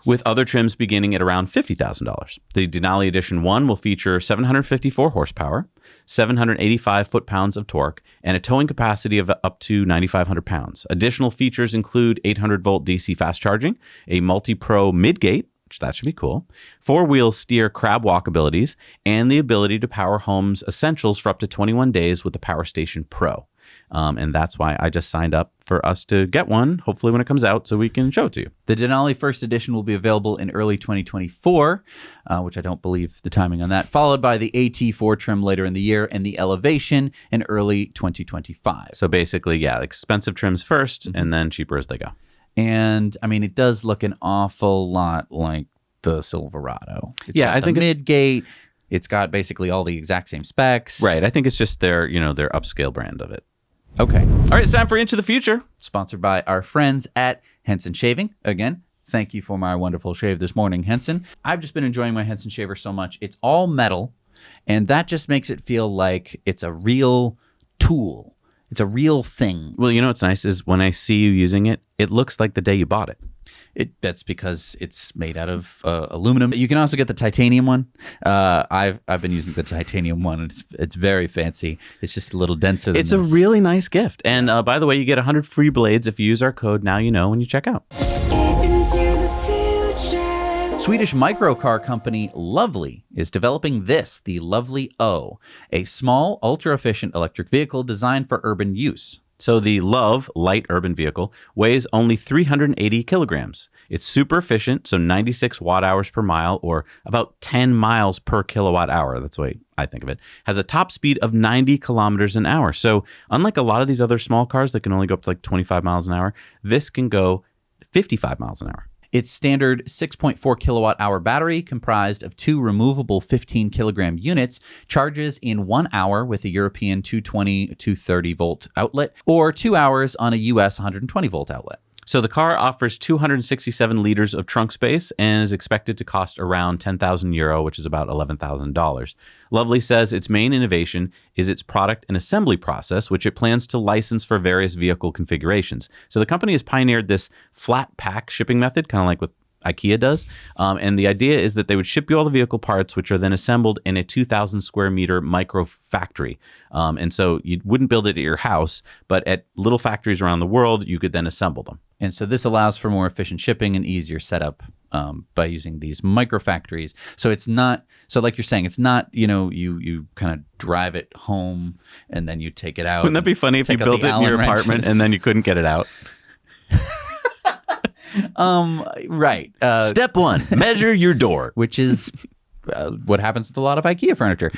[SPEAKER 1] With other trims beginning at around $50,000. The Denali Edition 1 will feature 754 horsepower, 785 foot-pounds of torque, and a towing capacity of up to 9,500 pounds. Additional features include 800-volt DC fast charging, a multi-pro mid-gate, which that should be cool, 4-wheel steer crab walk abilities, and the ability to power home's essentials for up to 21 days with the Power Station Pro. And that's why I just signed up for us to get one, hopefully when it comes out, so we can show it to you.
[SPEAKER 2] The Denali First Edition will be available in early 2024, which I don't believe the timing on that, followed by the AT4 trim later in the year and the Elevation in early 2025.
[SPEAKER 1] So basically, yeah, expensive trims first and then cheaper as they go.
[SPEAKER 2] And I mean, it does look an awful lot like the Silverado. It's
[SPEAKER 1] Yeah,
[SPEAKER 2] got
[SPEAKER 1] I
[SPEAKER 2] the
[SPEAKER 1] think
[SPEAKER 2] mid-gate. It's got basically all the exact same specs.
[SPEAKER 1] Right. I think it's just their upscale brand of it.
[SPEAKER 2] Okay.
[SPEAKER 1] All right, it's time for Into the Future.
[SPEAKER 2] Sponsored by our friends at Henson Shaving. Again, thank you for my wonderful shave this morning, Henson. I've just been enjoying my Henson shaver so much. It's all metal, and that just makes it feel like it's a real tool. It's a real thing.
[SPEAKER 1] Well, what's nice is when I see you using it, it looks like the day you bought it.
[SPEAKER 2] That's because it's made out of aluminum. You can also get the titanium one. I've been using the titanium one. It's very fancy. It's just a little denser than
[SPEAKER 1] It's a really nice gift. And by the way, you get 100 free blades if you use our code Now You Know when you check out.
[SPEAKER 2] Swedish microcar company Lovely is developing the Lovely O, a small, ultra-efficient electric vehicle designed for urban use.
[SPEAKER 1] So the Love light urban vehicle weighs only 380 kilograms. It's super efficient, so 96 watt hours per mile, or about 10 miles per kilowatt hour. That's the way I think of it. Has a top speed of 90 kilometers an hour. So unlike a lot of these other small cars that can only go up to like 25 miles an hour, this can go 55 miles an hour.
[SPEAKER 2] Its standard 6.4 kilowatt hour battery, comprised of two removable 15 kilogram units, charges in 1 hour with a European 220-230 volt outlet, or 2 hours on a US 120 volt outlet.
[SPEAKER 1] So the car offers 267 liters of trunk space and is expected to cost around 10,000 euro, which is about $11,000. Lovely says its main innovation is its product and assembly process, which it plans to license for various vehicle configurations. So the company has pioneered this flat pack shipping method, kind of like what IKEA does. And the idea is that they would ship you all the vehicle parts, which are then assembled in a 2,000 square meter micro factory. And so you wouldn't build it at your house, but at little factories around the world, you could then assemble them.
[SPEAKER 2] And so this allows for more efficient shipping and easier setup by using these micro factories. So it's not, so like you're saying, it's not, you kind of drive it home and then you take it out.
[SPEAKER 1] Wouldn't that be funny if you built it in your apartment and then you couldn't get it out?
[SPEAKER 2] Right.
[SPEAKER 1] Step one, measure your door.
[SPEAKER 2] Which is what happens with a lot of IKEA furniture.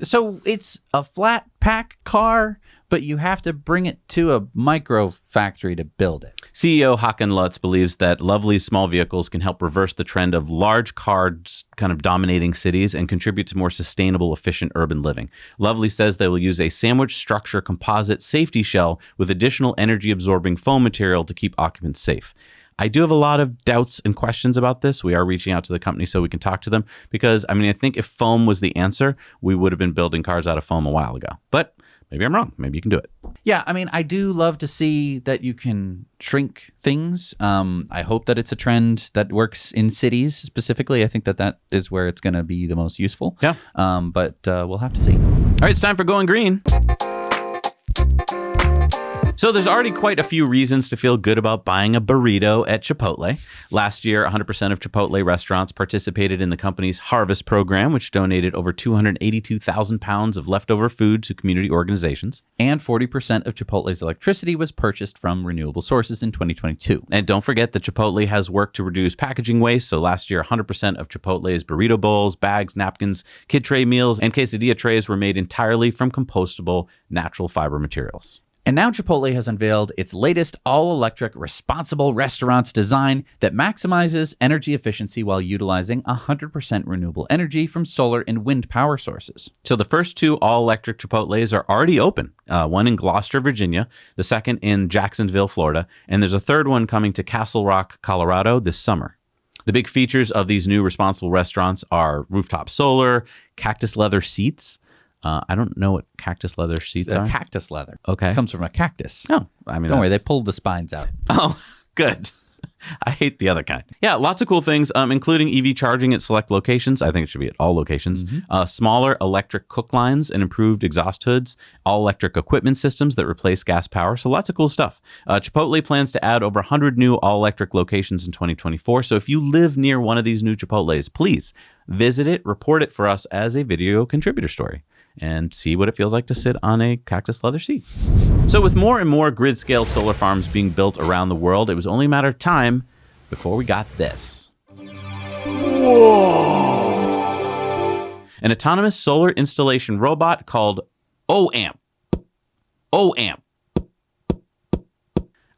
[SPEAKER 2] So it's a flat pack car, but you have to bring it to a micro factory to build it.
[SPEAKER 1] CEO Håkan Lutz believes that Lovely's small vehicles can help reverse the trend of large cars kind of dominating cities and contribute to more sustainable, efficient urban living. Lovely says they will use a sandwich structure composite safety shell with additional energy-absorbing foam material to keep occupants safe. I do have a lot of doubts and questions about this. We are reaching out to the company so we can talk to them because, I think if foam was the answer, we would have been building cars out of foam a while ago. But maybe I'm wrong. Maybe you can do it.
[SPEAKER 2] Yeah, I do love to see that you can shrink things. I hope that it's a trend that works in cities specifically. I think that is where it's going to be the most useful.
[SPEAKER 1] Yeah.
[SPEAKER 2] But we'll have to see.
[SPEAKER 1] All right, it's time for Going Green. So there's already quite a few reasons to feel good about buying a burrito at Chipotle. Last year, 100% of Chipotle restaurants participated in the company's Harvest program, which donated over 282,000 pounds of leftover food to community organizations.
[SPEAKER 2] And 40% of Chipotle's electricity was purchased from renewable sources in 2022.
[SPEAKER 1] And don't forget that Chipotle has worked to reduce packaging waste. So last year, 100% of Chipotle's burrito bowls, bags, napkins, kid tray meals, and quesadilla trays were made entirely from compostable natural fiber materials.
[SPEAKER 2] And now Chipotle has unveiled its latest all-electric responsible restaurants design that maximizes energy efficiency while utilizing 100% renewable energy from solar and wind power sources.
[SPEAKER 1] So the first two all-electric Chipotles are already open, one in Gloucester, Virginia, the second in Jacksonville, Florida, and there's a third one coming to Castle Rock, Colorado this summer. The big features of these new responsible restaurants are rooftop solar, cactus leather seats. I don't know what cactus leather seats are.
[SPEAKER 2] Cactus leather.
[SPEAKER 1] Okay.
[SPEAKER 2] It comes from a cactus.
[SPEAKER 1] No,
[SPEAKER 2] Don't worry, they pulled the spines out.
[SPEAKER 1] Oh, good. I hate the other kind. Yeah, lots of cool things, including EV charging at select locations. I think it should be at all locations. Smaller electric cook lines and improved exhaust hoods, all electric equipment systems that replace gas power. So lots of cool stuff. Chipotle plans to add over 100 new all electric locations in 2024. So if you live near one of these new Chipotles, please visit it, report it for us as a video contributor story, and see what it feels like to sit on a cactus leather seat. So with more and more grid-scale solar farms being built around the world, it was only a matter of time before we got this. Whoa! An autonomous solar installation robot called OAMP. OAMP.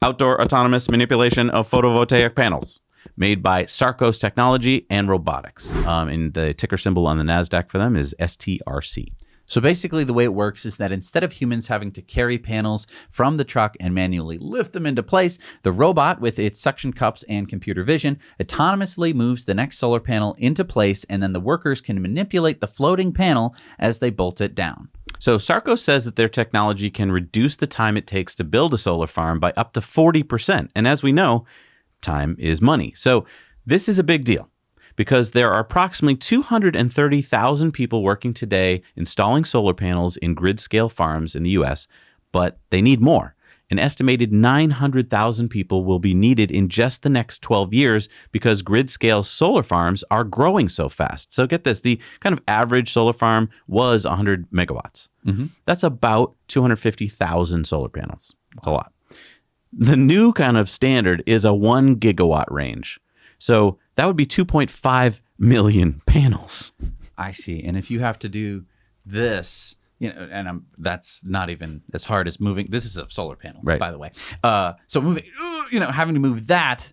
[SPEAKER 1] outdoor autonomous manipulation of photovoltaic panels, made by Sarcos Technology and Robotics. And the ticker symbol on the NASDAQ for them is STRC.
[SPEAKER 2] So basically the way it works is that instead of humans having to carry panels from the truck and manually lift them into place, the robot with its suction cups and computer vision autonomously moves the next solar panel into place, and then the workers can manipulate the floating panel as they bolt it down.
[SPEAKER 1] So Sarcos says that their technology can reduce the time it takes to build a solar farm by up to 40%. And as we know, time is money. So this is a big deal, because there are approximately 230,000 people working today installing solar panels in grid-scale farms in the U.S., but they need more. An estimated 900,000 people will be needed in just the next 12 years because grid-scale solar farms are growing so fast. So get this, the kind of average solar farm was 100 megawatts. That's about 250,000 solar panels. That's a lot. The new kind of standard is a 1 gigawatt range. So that would be 2.5 million panels.
[SPEAKER 2] I see. And if you have to do this, and that's not even as hard as moving. This is a solar panel,
[SPEAKER 1] right,
[SPEAKER 2] by the way. So moving, having to move that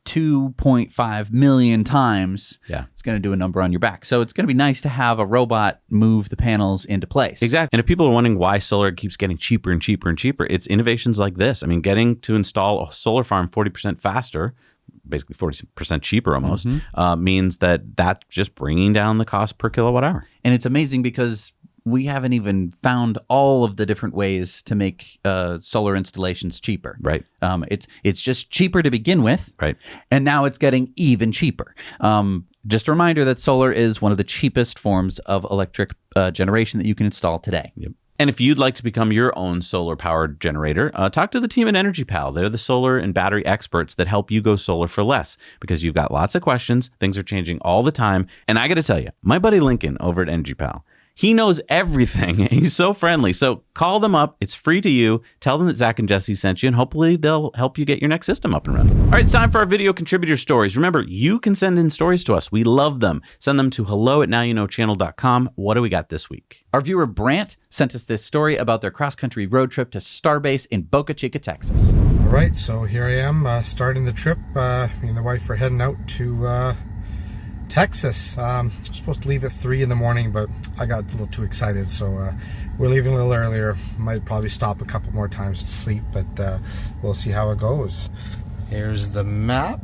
[SPEAKER 2] 2.5 million times, it's going to do a number on your back. So it's going to be nice to have a robot move the panels into place.
[SPEAKER 1] Exactly. And if people are wondering why solar keeps getting cheaper and cheaper and cheaper, it's innovations like this. I mean, getting to install a solar farm 40% faster, basically 40% cheaper almost, means that that's just bringing down the cost per kilowatt hour.
[SPEAKER 2] And it's amazing because we haven't even found all of the different ways to make solar installations cheaper.
[SPEAKER 1] Right.
[SPEAKER 2] It's just cheaper to begin with.
[SPEAKER 1] Right.
[SPEAKER 2] And now it's getting even cheaper. Just a reminder that solar is one of the cheapest forms of electric generation that you can install today.
[SPEAKER 1] Yep. And if you'd like to become your own solar-powered generator, talk to the team at EnergyPal. They're the solar and battery experts that help you go solar for less, because you've got lots of questions. Things are changing all the time. And I got to tell you, my buddy Lincoln over at EnergyPal, he knows everything. He's so friendly. So call them up. It's free to you. Tell them that Zach and Jesse sent you, and hopefully they'll help you get your next system up and running. All right, it's time for our video contributor stories. Remember, you can send in stories to us. We love them. Send them to hello@nowyouknowchannel.com. What do we got this week?
[SPEAKER 2] Our viewer Brant sent us this story about their cross-country road trip to Starbase in Boca Chica, Texas.
[SPEAKER 6] All right, so here I am starting the trip. Me and the wife are heading out to Texas. I'm supposed to leave at 3 in the morning, but I got a little too excited, so we're leaving a little earlier. Might probably stop a couple more times to sleep, but we'll see how it goes. Here's the map,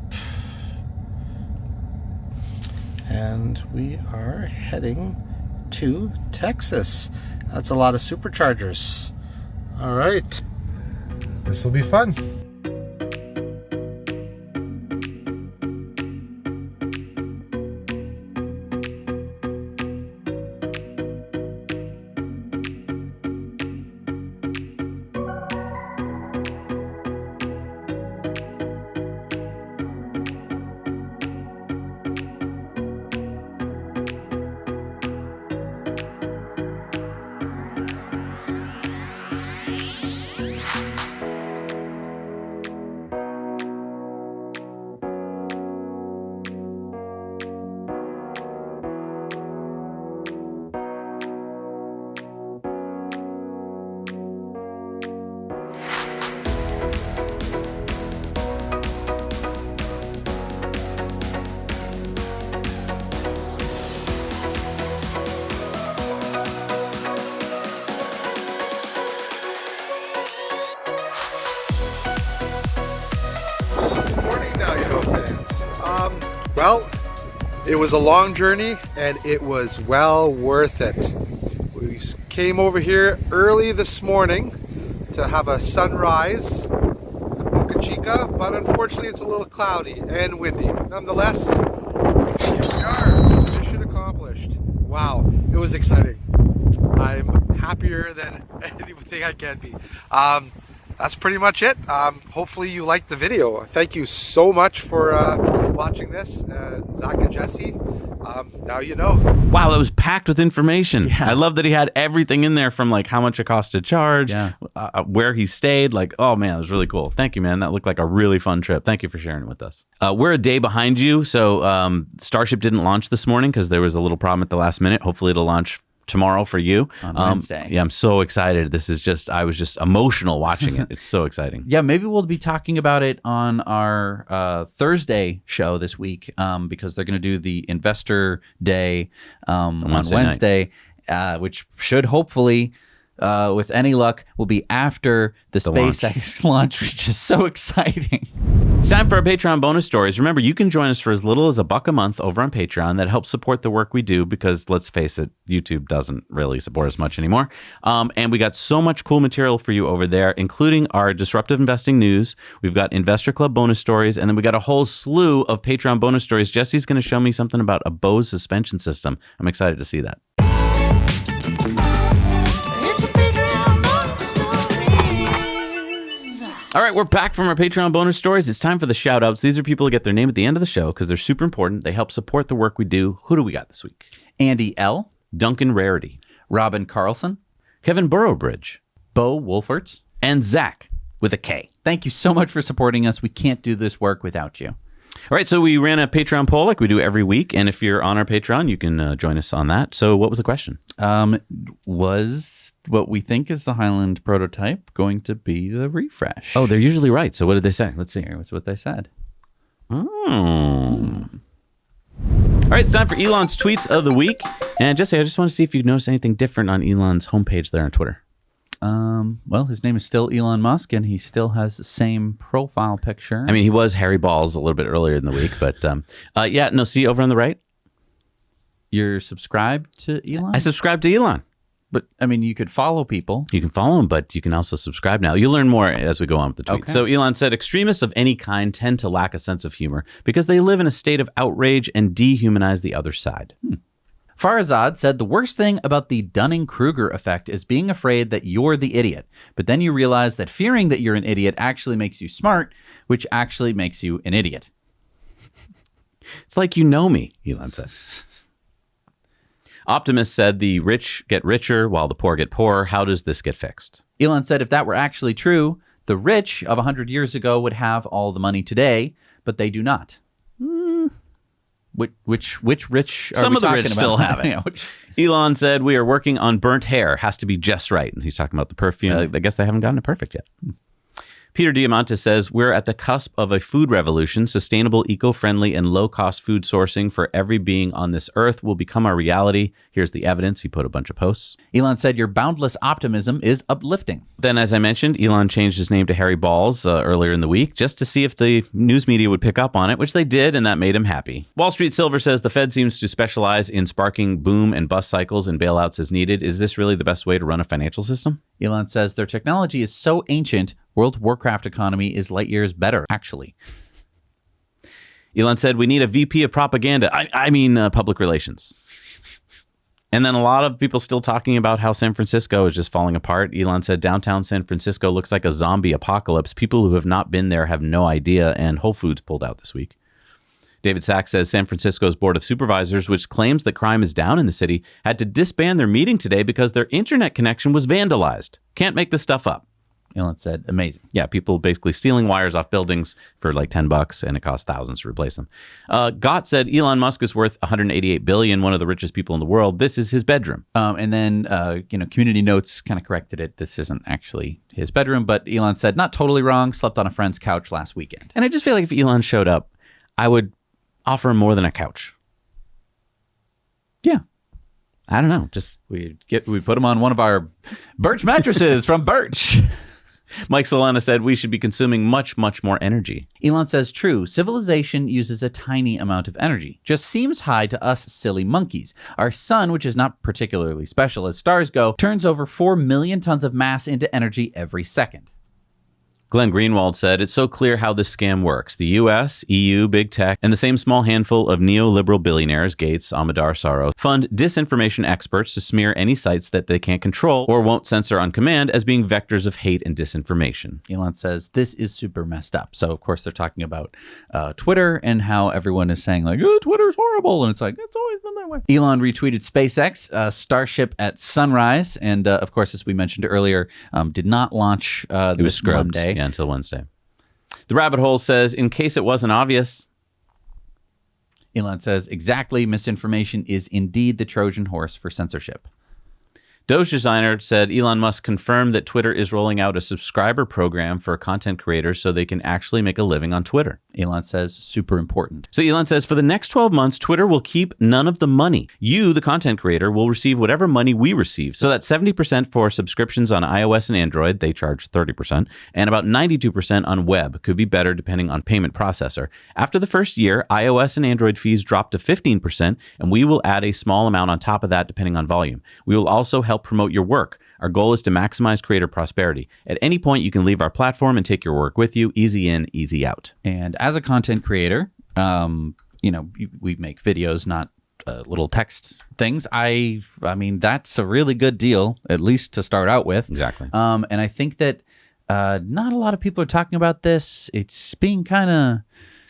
[SPEAKER 6] and we are heading to Texas. That's a lot of superchargers. All right, this will be fun. Well, it was a long journey and it was well worth it. We came over here early this morning to have a sunrise in Boca Chica, but unfortunately it's a little cloudy and windy. Nonetheless, here we are. Mission accomplished. Wow, it was exciting. I'm happier than anything I can be. That's pretty much it. Hopefully you liked the video. Thank you so much for watching this, Zach and Jesse. Now you know.
[SPEAKER 1] Wow, that was packed with information.
[SPEAKER 2] Yeah.
[SPEAKER 1] I love that he had everything in there, from like how much it cost to charge, where he stayed. Like, oh man, it was really cool. Thank you, man. That looked like a really fun trip. Thank you for sharing it with us. We're a day behind you, so Starship didn't launch this morning because there was a little problem at the last minute. Hopefully it'll launch tomorrow for you.
[SPEAKER 2] On Wednesday.
[SPEAKER 1] Yeah, I'm so excited. I was just emotional watching it. It's so exciting.
[SPEAKER 2] Yeah, maybe we'll be talking about it on our Thursday show this week because they're going to do the Investor Day on Wednesday, which should hopefully, with any luck, will be after the SpaceX launch, which is so exciting.
[SPEAKER 1] It's time for our Patreon bonus stories. Remember, you can join us for as little as $1 a month over on Patreon. That helps support the work we do because, let's face it, YouTube doesn't really support us much anymore. And we got so much cool material for you over there, including our disruptive investing news. We've got Investor Club bonus stories, and then we got a whole slew of Patreon bonus stories. Jesse's going to show me something about a Bose suspension system. I'm excited to see that. All right, we're back from our Patreon bonus stories. It's time for the shout outs. These are people who get their name at the end of the show because they're super important. They help support the work we do. Who do we got this week?
[SPEAKER 2] Andy L.,
[SPEAKER 1] Duncan Rarity,
[SPEAKER 2] Robin Carlson,
[SPEAKER 1] Kevin Burrowbridge,
[SPEAKER 2] Bo Wolferts,
[SPEAKER 1] and Zach with a K.
[SPEAKER 2] Thank you so much for supporting us. We can't do this work without you.
[SPEAKER 1] All right, so we ran a Patreon poll like we do every week, and if you're on our Patreon, you can join us on that. So what was the question?
[SPEAKER 2] Was what we think is the Highland prototype going to be the Refresh?
[SPEAKER 1] Oh, they're usually right. So what did they say? Let's see.
[SPEAKER 2] Here's what they said.
[SPEAKER 1] All right, it's time for Elon's tweets of the week. And Jesse, I just want to see if you notice anything different on Elon's homepage there on Twitter.
[SPEAKER 2] Well, his name is still Elon Musk, and he still has the same profile picture.
[SPEAKER 1] I mean, he was Harry Balls a little bit earlier in the week, but see over on the right?
[SPEAKER 2] You're subscribed to Elon?
[SPEAKER 1] I subscribe to Elon.
[SPEAKER 2] But, I mean, you could follow people.
[SPEAKER 1] You can follow him, but you can also subscribe now. You'll learn more as we go on with the tweet.
[SPEAKER 2] Okay.
[SPEAKER 1] So Elon said, extremists of any kind tend to lack a sense of humor because they live in a state of outrage and dehumanize the other side.
[SPEAKER 2] Farazad said the worst thing about the Dunning-Kruger effect is being afraid that you're the idiot. But then you realize that fearing that you're an idiot actually makes you smart, which actually makes you an idiot.
[SPEAKER 1] It's like you know me, Elon said. Optimist said the rich get richer while the poor get poorer. How does this get fixed?
[SPEAKER 2] Elon said if that were actually true, the rich of 100 years ago would have all the money today, but they do not. Which rich are
[SPEAKER 1] Some
[SPEAKER 2] we
[SPEAKER 1] of the
[SPEAKER 2] talking
[SPEAKER 1] rich
[SPEAKER 2] about?
[SPEAKER 1] still have it. Elon said we are working on burnt hair. Has to be just right. And he's talking about the perfume. I guess they haven't gotten it perfect yet. Peter Diamante says, we're at the cusp of a food revolution. Sustainable, eco-friendly, and low-cost food sourcing for every being on this earth will become our reality. Here's the evidence. He put a bunch of posts.
[SPEAKER 2] Elon said, your boundless optimism is uplifting.
[SPEAKER 1] Then, as I mentioned, Elon changed his name to Harry Balls earlier in the week just to see if the news media would pick up on it, which they did, and that made him happy. Wall Street Silver says the Fed seems to specialize in sparking boom and bust cycles and bailouts as needed. Is this really the best way to run a financial system?
[SPEAKER 2] Elon says their technology is so ancient, World of Warcraft economy is light years better, actually.
[SPEAKER 1] Elon said we need a VP of propaganda. I mean public relations. And then a lot of people still talking about how San Francisco is just falling apart. Elon said downtown San Francisco looks like a zombie apocalypse. People who have not been there have no idea, and Whole Foods pulled out this week. David Sachs says San Francisco's Board of Supervisors, which claims that crime is down in the city, had to disband their meeting today because their internet connection was vandalized. Can't make this stuff up.
[SPEAKER 2] Elon said, amazing.
[SPEAKER 1] Yeah, people basically stealing wires off buildings for like $10, and it costs thousands to replace them. Gott said Elon Musk is worth $188 billion, one of the richest people in the world. This is his bedroom.
[SPEAKER 2] And then, Community Notes kind of corrected it. This isn't actually his bedroom, but Elon said, not totally wrong, slept on a friend's couch last weekend.
[SPEAKER 1] And I just feel like if Elon showed up, I would offer him more than a couch.
[SPEAKER 2] Yeah.
[SPEAKER 1] I don't know. Just
[SPEAKER 2] we put him on one of our Birch mattresses from Birch.
[SPEAKER 1] Mike Solana said we should be consuming much, much more energy.
[SPEAKER 2] Elon says, true, civilization uses a tiny amount of energy. Just seems high to us silly monkeys. Our sun, which is not particularly special as stars go, turns over 4 million tons of mass into energy every second.
[SPEAKER 1] Glenn Greenwald said, it's so clear how this scam works. The US, EU, big tech, and the same small handful of neoliberal billionaires, Gates, Amadar, Soros, fund disinformation experts to smear any sites that they can't control or won't censor on command as being vectors of hate and disinformation.
[SPEAKER 2] Elon says, this is super messed up. So, of course, they're talking about Twitter and how everyone is saying, like, oh, Twitter's horrible. And it's like, it's always been that way. Elon retweeted SpaceX, Starship at sunrise. And, of course, as we mentioned earlier, did not launch
[SPEAKER 1] it was scrubbed.
[SPEAKER 2] Monday.
[SPEAKER 1] Yeah, until Wednesday. The Rabbit Hole says, in case it wasn't obvious.
[SPEAKER 2] Elon says, exactly, misinformation is indeed the Trojan horse for censorship.
[SPEAKER 1] Doge Designer said Elon Musk confirmed that Twitter is rolling out a subscriber program for content creators so they can actually make a living on Twitter.
[SPEAKER 2] Elon says super important.
[SPEAKER 1] So Elon says for the next 12 months, Twitter will keep none of the money. You, the content creator, will receive whatever money we receive. So that's 70% for subscriptions on iOS and Android. They charge 30%. And about 92% on web. Could be better depending on payment processor. After the first year, iOS and Android fees drop to 15%, and we will add a small amount on top of that depending on volume. We will also help promote your work. Our goal is to maximize creator prosperity. At any point, you can leave our platform and take your work with you. Easy in, easy out.
[SPEAKER 2] And as a content creator, we make videos, not little text things. I mean, that's a really good deal, at least to start out with.
[SPEAKER 1] Exactly.
[SPEAKER 2] And I think that not a lot of people are talking about this. It's being kind of...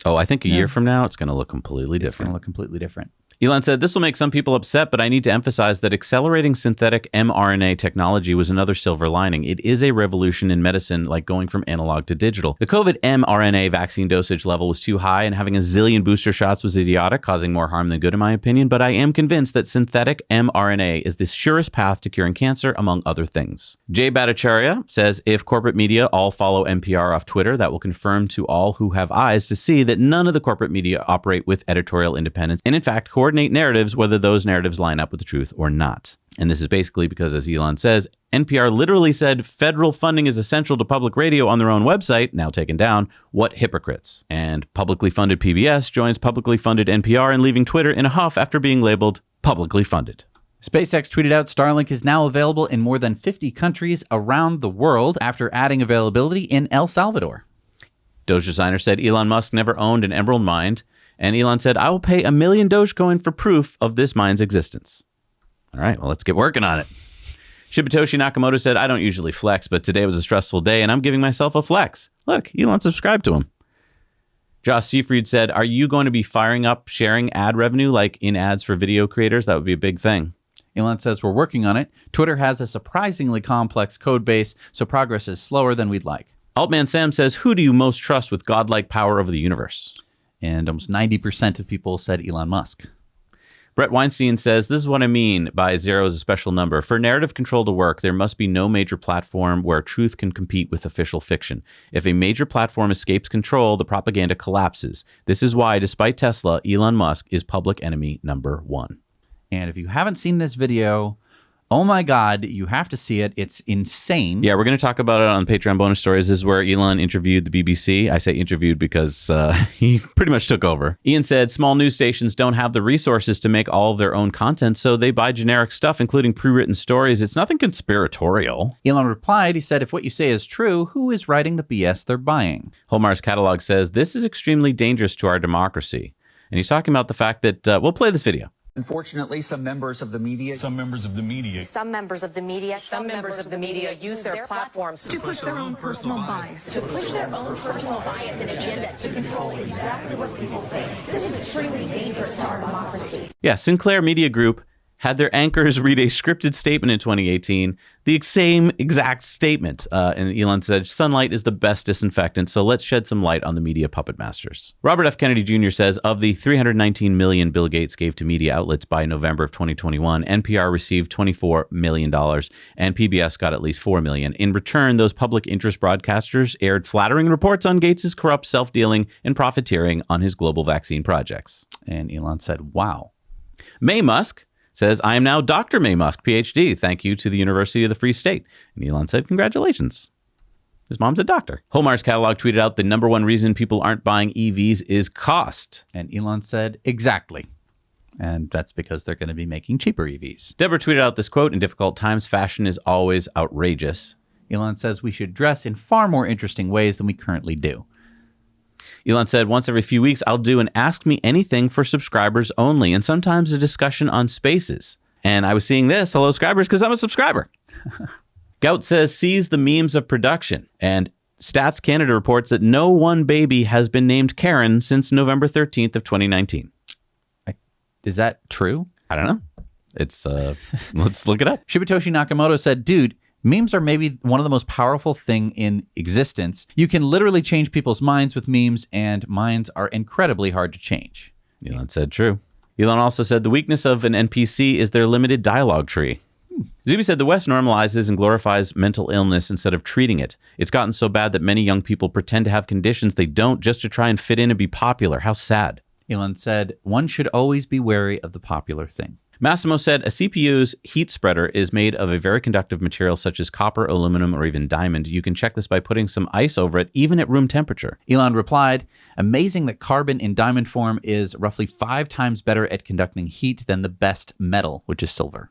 [SPEAKER 1] Oh, I think a year from now, it's going to look completely different.
[SPEAKER 2] It's going to look completely different.
[SPEAKER 1] Elon said, this will make some people upset, but I need to emphasize that accelerating synthetic mRNA technology was another silver lining. It is a revolution in medicine, like going from analog to digital. The COVID mRNA vaccine dosage level was too high, and having a zillion booster shots was idiotic, causing more harm than good, in my opinion. But I am convinced that synthetic mRNA is the surest path to curing cancer, among other things. Jay Bhattacharya says, if corporate media all follow NPR off Twitter, that will confirm to all who have eyes to see that none of the corporate media operate with editorial independence, and in fact, coordinate narratives, whether those narratives line up with the truth or not. And this is basically because, as Elon says, NPR literally said federal funding is essential to public radio on their own website, now taken down. What hypocrites. And publicly funded PBS joins publicly funded NPR in leaving Twitter in a huff after being labeled publicly funded.
[SPEAKER 2] SpaceX tweeted out Starlink is now available in more than 50 countries around the world after adding availability in El Salvador.
[SPEAKER 1] Doge Designer said Elon Musk never owned an emerald mine. And Elon said, I will pay 1 million Dogecoin for proof of this mine's existence. All right, well, let's get working on it. Shibatoshi Nakamoto said, I don't usually flex, but today was a stressful day, and I'm giving myself a flex. Look, Elon subscribed to him. Josh Seafried said, are you going to be firing up sharing ad revenue like in ads for video creators? That would be a big thing.
[SPEAKER 2] Elon says, we're working on it. Twitter has a surprisingly complex code base, so progress is slower than we'd like.
[SPEAKER 1] Altman Sam says, who do you most trust with godlike power over the universe?
[SPEAKER 2] And almost 90% of people said Elon Musk.
[SPEAKER 1] Brett Weinstein says, this is what I mean by zero is a special number. For narrative control to work, there must be no major platform where truth can compete with official fiction. If a major platform escapes control, the propaganda collapses. This is why, despite Tesla, Elon Musk is public enemy number one.
[SPEAKER 2] And if you haven't seen this video, oh my God, you have to see it. It's insane.
[SPEAKER 1] Yeah, we're going to talk about it on Patreon bonus stories. This is where Elon interviewed the BBC. I say interviewed because he pretty much took over. Ian said, small news stations don't have the resources to make all of their own content, so they buy generic stuff, including pre-written stories. It's nothing conspiratorial.
[SPEAKER 2] Elon replied, he said, if what you say is true, who is writing the BS they're buying?
[SPEAKER 1] Holmar's catalog says, this is extremely dangerous to our democracy. And he's talking about the fact that, we'll play this video.
[SPEAKER 7] Unfortunately, some members of the media
[SPEAKER 8] use their platforms
[SPEAKER 9] to push their own personal bias.
[SPEAKER 8] and agenda to control exactly what people think. This is extremely dangerous to our democracy.
[SPEAKER 1] Yeah, Sinclair Media Group had their anchors read a scripted statement in 2018, the same exact statement. And Elon said, sunlight is the best disinfectant, so let's shed some light on the media puppet masters. Robert F. Kennedy Jr. says, of the $319 million Bill Gates gave to media outlets by November of 2021, NPR received $24 million, and PBS got at least $4 million. In return, those public interest broadcasters aired flattering reports on Gates' corrupt self-dealing and profiteering on his global vaccine projects.
[SPEAKER 2] And Elon said, wow.
[SPEAKER 1] May Musk says, I am now Dr. May Musk, PhD. Thank you to the University of the Free State. And Elon said, congratulations. His mom's a doctor. Holmar's catalog tweeted out the number one reason people aren't buying EVs is cost.
[SPEAKER 2] And Elon said, exactly. And that's because they're going to be making cheaper EVs.
[SPEAKER 1] Deborah tweeted out this quote, in difficult times, fashion is always outrageous.
[SPEAKER 2] Elon says we should dress in far more interesting ways than we currently do.
[SPEAKER 1] Elon said, once every few weeks, I'll do an Ask Me Anything for subscribers only, and sometimes a discussion on spaces. And I was seeing this, hello, subscribers, because I'm a subscriber. Gout says, seize the memes of production. And Stats Canada reports that no one baby has been named Karen since November 13th of 2019.
[SPEAKER 2] Is that true?
[SPEAKER 1] I don't know. It's, let's look it up.
[SPEAKER 2] Shibatoshi Nakamoto said, dude, memes are maybe one of the most powerful thing in existence. You can literally change people's minds with memes, and minds are incredibly hard to change.
[SPEAKER 1] Elon said true. Elon also said the weakness of an NPC is their limited dialogue tree. Zuby said the West normalizes and glorifies mental illness instead of treating it. It's gotten so bad that many young people pretend to have conditions they don't just to try and fit in and be popular. How sad.
[SPEAKER 2] Elon said, one should always be wary of the popular thing.
[SPEAKER 1] Massimo said a CPU's heat spreader is made of a very conductive material such as copper, aluminum, or even diamond. You can check this by putting some ice over it, even at room temperature.
[SPEAKER 2] Elon replied, amazing that carbon in diamond form is roughly 5 times better at conducting heat than the best metal, which is silver.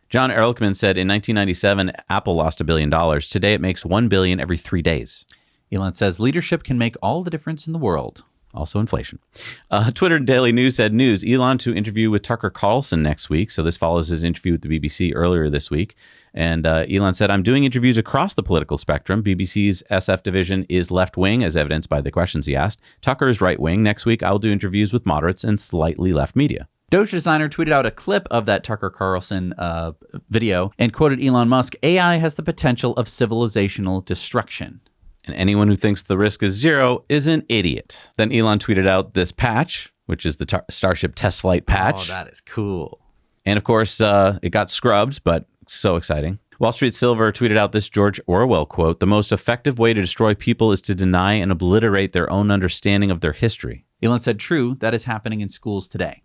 [SPEAKER 1] John Ehrlichman said in 1997, Apple lost $1 billion. Today it makes $1 billion every 3 days.
[SPEAKER 2] Elon says leadership can make all the difference in the world.
[SPEAKER 1] Also inflation. Twitter Daily News said news. Elon to interview with Tucker Carlson next week. So this follows his interview with the BBC earlier this week. And Elon said, I'm doing interviews across the political spectrum. BBC's SF division is left-wing, as evidenced by the questions he asked. Tucker is right-wing. Next week, I'll do interviews with moderates and slightly left media.
[SPEAKER 2] Doge Designer tweeted out a clip of that Tucker Carlson video and quoted Elon Musk, AI has the potential of civilizational destruction.
[SPEAKER 1] And anyone who thinks the risk is zero is an idiot. Then Elon tweeted out this patch, which is the Starship test flight patch.
[SPEAKER 2] Oh, that is cool.
[SPEAKER 1] And of course, it got scrubbed, but so exciting. Wall Street Silver tweeted out this George Orwell quote, the most effective way to destroy people is to deny and obliterate their own understanding of their history.
[SPEAKER 2] Elon said, true, that is happening in schools today.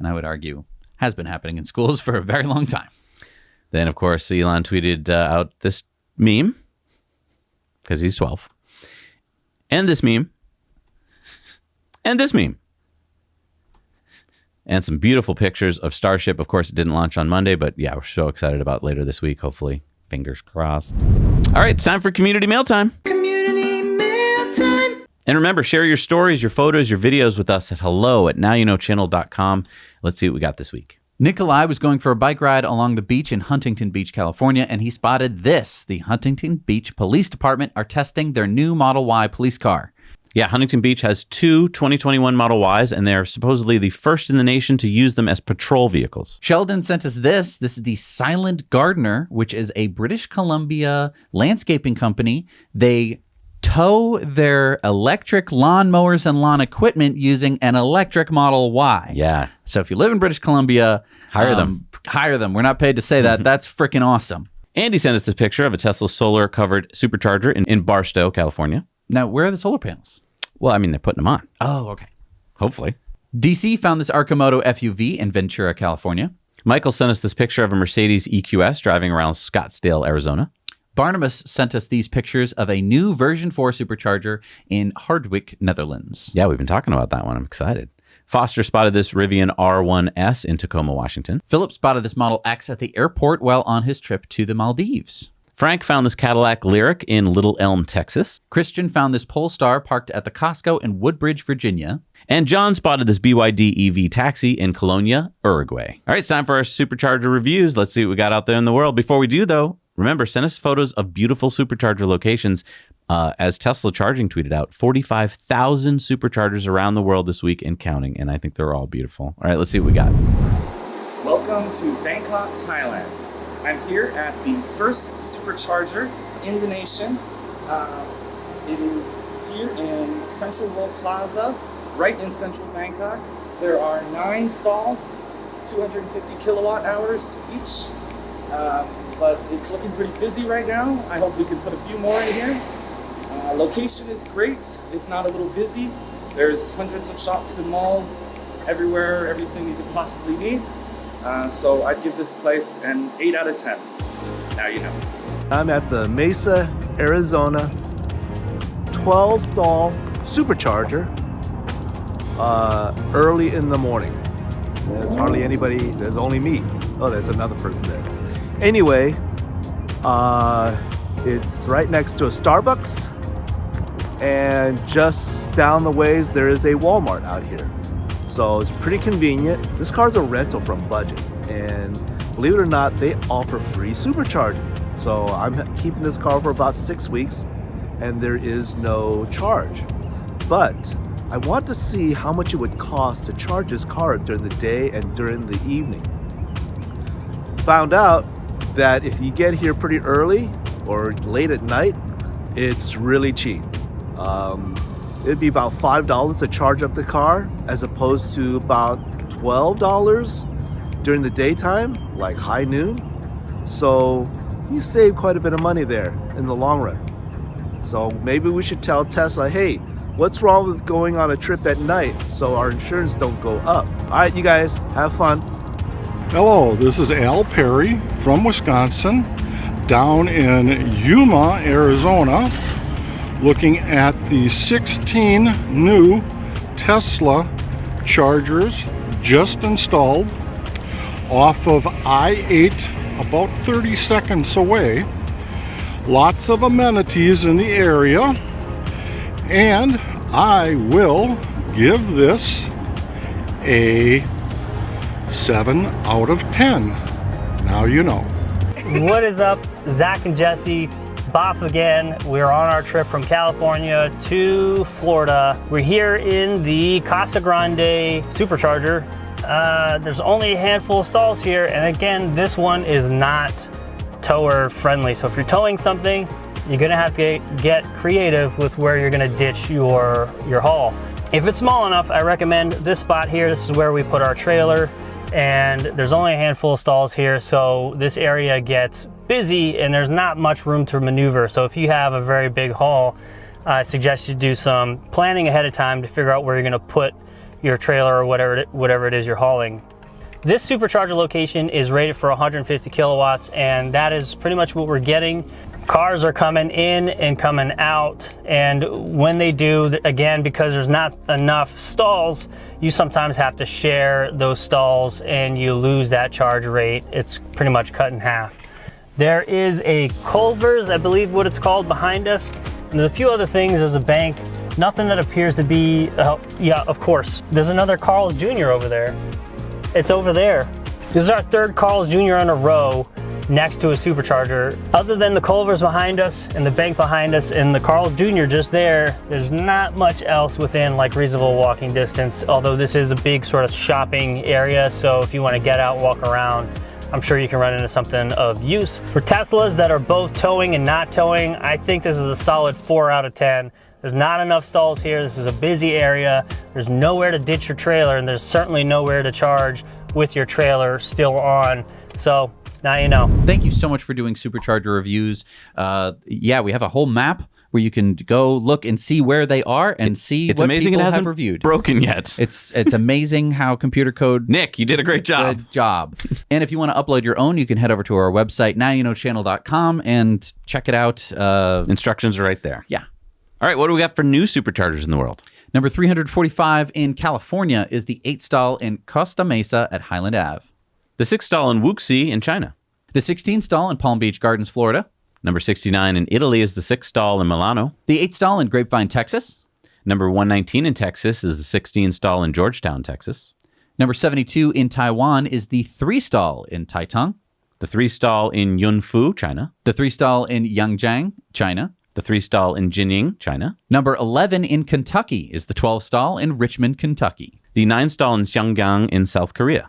[SPEAKER 2] And I would argue has been happening in schools for a very long time.
[SPEAKER 1] Then, of course, Elon tweeted out this meme, because he's 12. And this meme. And this meme. And some beautiful pictures of Starship. Of course, it didn't launch on Monday, but yeah, we're so excited about later this week, hopefully. Fingers crossed. All right, it's time for Community Mail Time.
[SPEAKER 9] Community Mail Time.
[SPEAKER 1] And remember, share your stories, your photos, your videos with us at hello@nowyouknowchannel.com. Let's see what we got this week.
[SPEAKER 2] Nikolai was going for a bike ride along the beach in Huntington Beach, California, and he spotted this. The Huntington Beach Police Department are testing their new Model Y police car.
[SPEAKER 1] Yeah, Huntington Beach has 2 2021 Model Ys, and they're supposedly the first in the nation to use them as patrol vehicles.
[SPEAKER 2] Sheldon sent us this. This is the Silent Gardener, which is a British Columbia landscaping company. They tow their electric lawnmowers and lawn equipment using an electric Model Y.
[SPEAKER 1] Yeah.
[SPEAKER 2] So if you live in British Columbia,
[SPEAKER 1] hire them.
[SPEAKER 2] Hire them. We're not paid to say that. That's freaking awesome.
[SPEAKER 1] Andy sent us this picture of a Tesla solar-covered supercharger in Barstow, California.
[SPEAKER 2] Now, where are the solar panels?
[SPEAKER 1] Well, I mean, they're putting them on.
[SPEAKER 2] Oh, okay.
[SPEAKER 1] Hopefully.
[SPEAKER 2] DC found this Arcimoto FUV in Ventura, California.
[SPEAKER 1] Michael sent us this picture of a Mercedes EQS driving around Scottsdale, Arizona.
[SPEAKER 2] Barnabas sent us these pictures of a new version 4 supercharger in Hardwicke, Netherlands.
[SPEAKER 1] Yeah, we've been talking about that one. I'm excited. Foster spotted this Rivian R1S in Tacoma, Washington.
[SPEAKER 2] Philip spotted this Model X at the airport while on his trip to the Maldives.
[SPEAKER 1] Frank found this Cadillac Lyriq in Little Elm, Texas.
[SPEAKER 2] Christian found this Polestar parked at the Costco in Woodbridge, Virginia.
[SPEAKER 1] And John spotted this BYD EV taxi in Colonia, Uruguay. All right, it's time for our supercharger reviews. Let's see what we got out there in the world. Before we do, though, remember, send us photos of beautiful supercharger locations. As Tesla Charging tweeted out, 45,000 superchargers around the world this week and counting. And I think they're all beautiful. All right, let's see what we got.
[SPEAKER 10] Welcome to Bangkok, Thailand. I'm here at the first supercharger in the nation. It is here in Central World Plaza, right in central Bangkok. There are 9 stalls, 250 kilowatt hours each. But it's looking pretty busy right now. I hope we can put a few more in here. Location is great, if not a little busy. There's hundreds of shops and malls everywhere, everything you could possibly need. So I'd give this place an 8 out of 10. Now you know.
[SPEAKER 11] I'm at the Mesa, Arizona 12-stall supercharger early in the morning. There's hardly anybody, there's only me. Oh, there's another person there. Anyway, it's right next to a Starbucks, and just down the ways there is a Walmart out here. So it's pretty convenient. This car's a rental from Budget, and believe it or not, they offer free supercharging. So I'm keeping this car for about 6 weeks, and there is no charge. But I want to see how much it would cost to charge this car during the day and during the evening. Found out that if you get here pretty early or late at night, it's really cheap. It'd be about $5 to charge up the car, as opposed to about $12 during the daytime, like high noon. So you save quite a bit of money there in the long run. So maybe we should tell Tesla, hey, what's wrong with going on a trip at night so our insurance don't go up? All right, you guys, have fun.
[SPEAKER 12] Hello, this is Al Perry from Wisconsin, down in Yuma, Arizona, looking at the 16 new Tesla chargers just installed off of I-8, about 30 seconds away. Lots of amenities in the area, and I will give this a 7 out of 10. Now you know.
[SPEAKER 13] What is up, Zach and Jesse? Boff again. We're on our trip from California to Florida. We're here in the Casa Grande Supercharger. There's only a handful of stalls here, and again, this one is not tower friendly. So if you're towing something, you're gonna have to get creative with where you're gonna ditch your haul. If it's small enough, I recommend this spot here. This is where we put our trailer, and there's only a handful of stalls here, so this area gets busy and there's not much room to maneuver. So if you have a very big haul, I suggest you do some planning ahead of time to figure out where you're gonna put your trailer or whatever it is you're hauling. This supercharger location is rated for 150 kilowatts, and that is pretty much what we're getting. Cars are coming in and coming out, and when they do, again, because there's not enough stalls, you sometimes have to share those stalls and you lose that charge rate. It's pretty much cut in half. There is a Culver's, I believe what it's called, behind us. And there's a few other things. There's a bank. Nothing that appears to be, yeah, of course. There's another Carl's Jr. over there. It's over there. This is our third Carl's Jr. in a row next to a supercharger. Other than the Culver's behind us and the bank behind us and the Carl's Jr. just there, there's not much else within like reasonable walking distance, although this is a big sort of shopping area. So if you want to get out, walk around, I'm sure you can run into something of use. For Teslas that are both towing and not towing, I think this is a solid 4 out of 10. There's not enough stalls here. This is a busy area. There's nowhere to ditch your trailer, and there's certainly nowhere to charge with your trailer still on. So now you know.
[SPEAKER 2] Thank you so much for doing Supercharger reviews. Yeah, we have a whole map where you can go look and see where they are and see
[SPEAKER 1] it's
[SPEAKER 2] what
[SPEAKER 1] amazing
[SPEAKER 2] people
[SPEAKER 1] it hasn't
[SPEAKER 2] have reviewed.
[SPEAKER 1] Broken yet.
[SPEAKER 2] It's amazing how computer code.
[SPEAKER 1] Nick, you did a great job.
[SPEAKER 2] Good job. And if you want to upload your own, you can head over to our website, nowyouknowchannel.com, and check it out.
[SPEAKER 1] Instructions are right there.
[SPEAKER 2] Yeah.
[SPEAKER 1] All right, what do we got for new superchargers in the world?
[SPEAKER 2] Number 345 in California is the 8-stall in Costa Mesa at Highland Ave.
[SPEAKER 1] The 6-stall in Wuxi in China.
[SPEAKER 2] The 16-stall in Palm Beach Gardens, Florida.
[SPEAKER 1] Number 69 in Italy is the 6-stall in Milano.
[SPEAKER 2] The 8-stall in Grapevine, Texas.
[SPEAKER 1] Number 119 in Texas is the 16-stall in Georgetown, Texas.
[SPEAKER 2] Number 72 in Taiwan is the 3-stall in Taitung.
[SPEAKER 1] The 3-stall in Yunfu, China.
[SPEAKER 2] The 3-stall in Yangjiang, China.
[SPEAKER 1] The 3-stall in Jining, China.
[SPEAKER 2] Number 11 in Kentucky is the 12-stall in Richmond, Kentucky.
[SPEAKER 1] The 9-stall in Xiangyang in South Korea.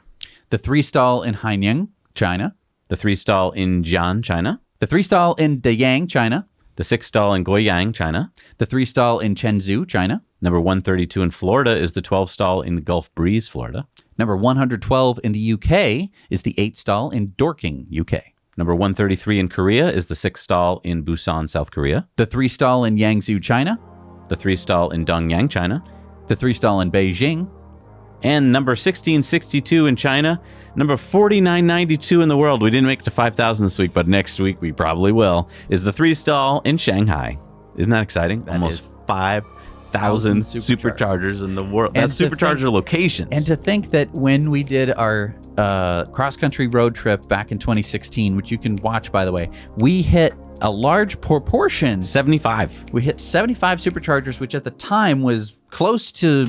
[SPEAKER 2] The 3-stall in Haining, China.
[SPEAKER 1] The 3-stall in Jian, China.
[SPEAKER 2] The 3-stall in Dayang, China.
[SPEAKER 1] The 6-stall in Guiyang, China.
[SPEAKER 2] The 3-stall in Chenzhou, China.
[SPEAKER 1] Number 132 in Florida is the 12-stall in Gulf Breeze, Florida.
[SPEAKER 2] Number 112 in the UK is the 8-stall in Dorking, UK.
[SPEAKER 1] Number 133 in Korea is the 6-stall in Busan, South Korea.
[SPEAKER 2] The 3-stall in Yangzhou, China.
[SPEAKER 1] The 3-stall in Dongyang, China.
[SPEAKER 2] The 3-stall in Beijing.
[SPEAKER 1] And number 1662 in China. Number 4992 in the world. We didn't make it to 5,000 this week, but next week we probably will. Is the 3-stall in Shanghai. Isn't that exciting?
[SPEAKER 2] That
[SPEAKER 1] Almost 5,000 superchargers in the world. That's supercharger locations.
[SPEAKER 2] And to think that when we did our cross-country road trip back in 2016, which you can watch, by the way, we hit a large proportion.
[SPEAKER 1] 75.
[SPEAKER 2] We hit 75 superchargers, which at the time was close to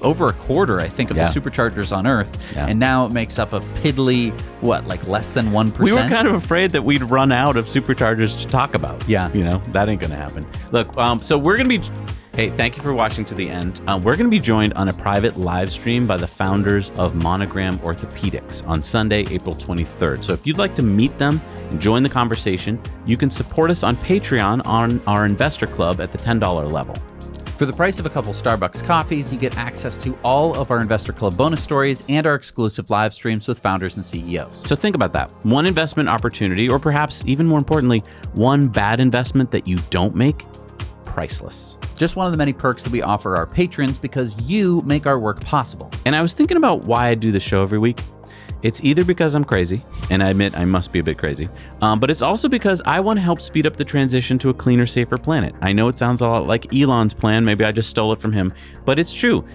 [SPEAKER 2] over a quarter, I think, of the superchargers on Earth.
[SPEAKER 1] Yeah.
[SPEAKER 2] And now it makes up a piddly, like less than 1%?
[SPEAKER 1] We were kind of afraid that we'd run out of superchargers to talk about.
[SPEAKER 2] Yeah.
[SPEAKER 1] You know, that ain't going to happen. Look, so we're going to be... Hey, thank you for watching to the end. We're going to be joined on a private live stream by the founders of Monogram Orthopedics on Sunday, April 23rd. So if you'd like to meet them and join the conversation, you can support us on Patreon on our investor club at the $10 level.
[SPEAKER 2] For the price of a couple Starbucks coffees, you get access to all of our Investor Club bonus stories and our exclusive live streams with founders and CEOs.
[SPEAKER 1] So think about that. One investment opportunity, or perhaps even more importantly, one bad investment that you don't make, priceless.
[SPEAKER 2] Just one of the many perks that we offer our patrons because you make our work possible.
[SPEAKER 1] And I was thinking about why I do the show every week. It's either because I'm crazy, and I admit I must be a bit crazy, but it's also because I want to help speed up the transition to a cleaner, safer planet. I know it sounds a lot like Elon's plan. Maybe I just stole it from him, but it's true.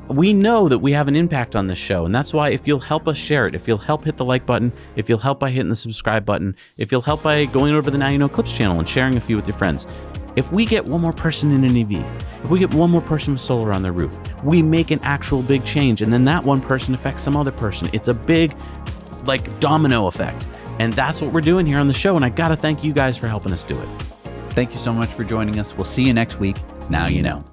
[SPEAKER 1] We know that we have an impact on this show, and that's why if you'll help us share it, if you'll help hit the like button, if you'll help by hitting the subscribe button, if you'll help by going over to the Now You Know Clips channel and sharing a few with your friends, if we get one more person in an EV, if we get one more person with solar on their roof, we make an actual big change, and then that one person affects some other person. It's a big, domino effect. And that's what we're doing here on the show, and I gotta thank you guys for helping us do it.
[SPEAKER 2] Thank you so much for joining us. We'll see you next week. Now you know.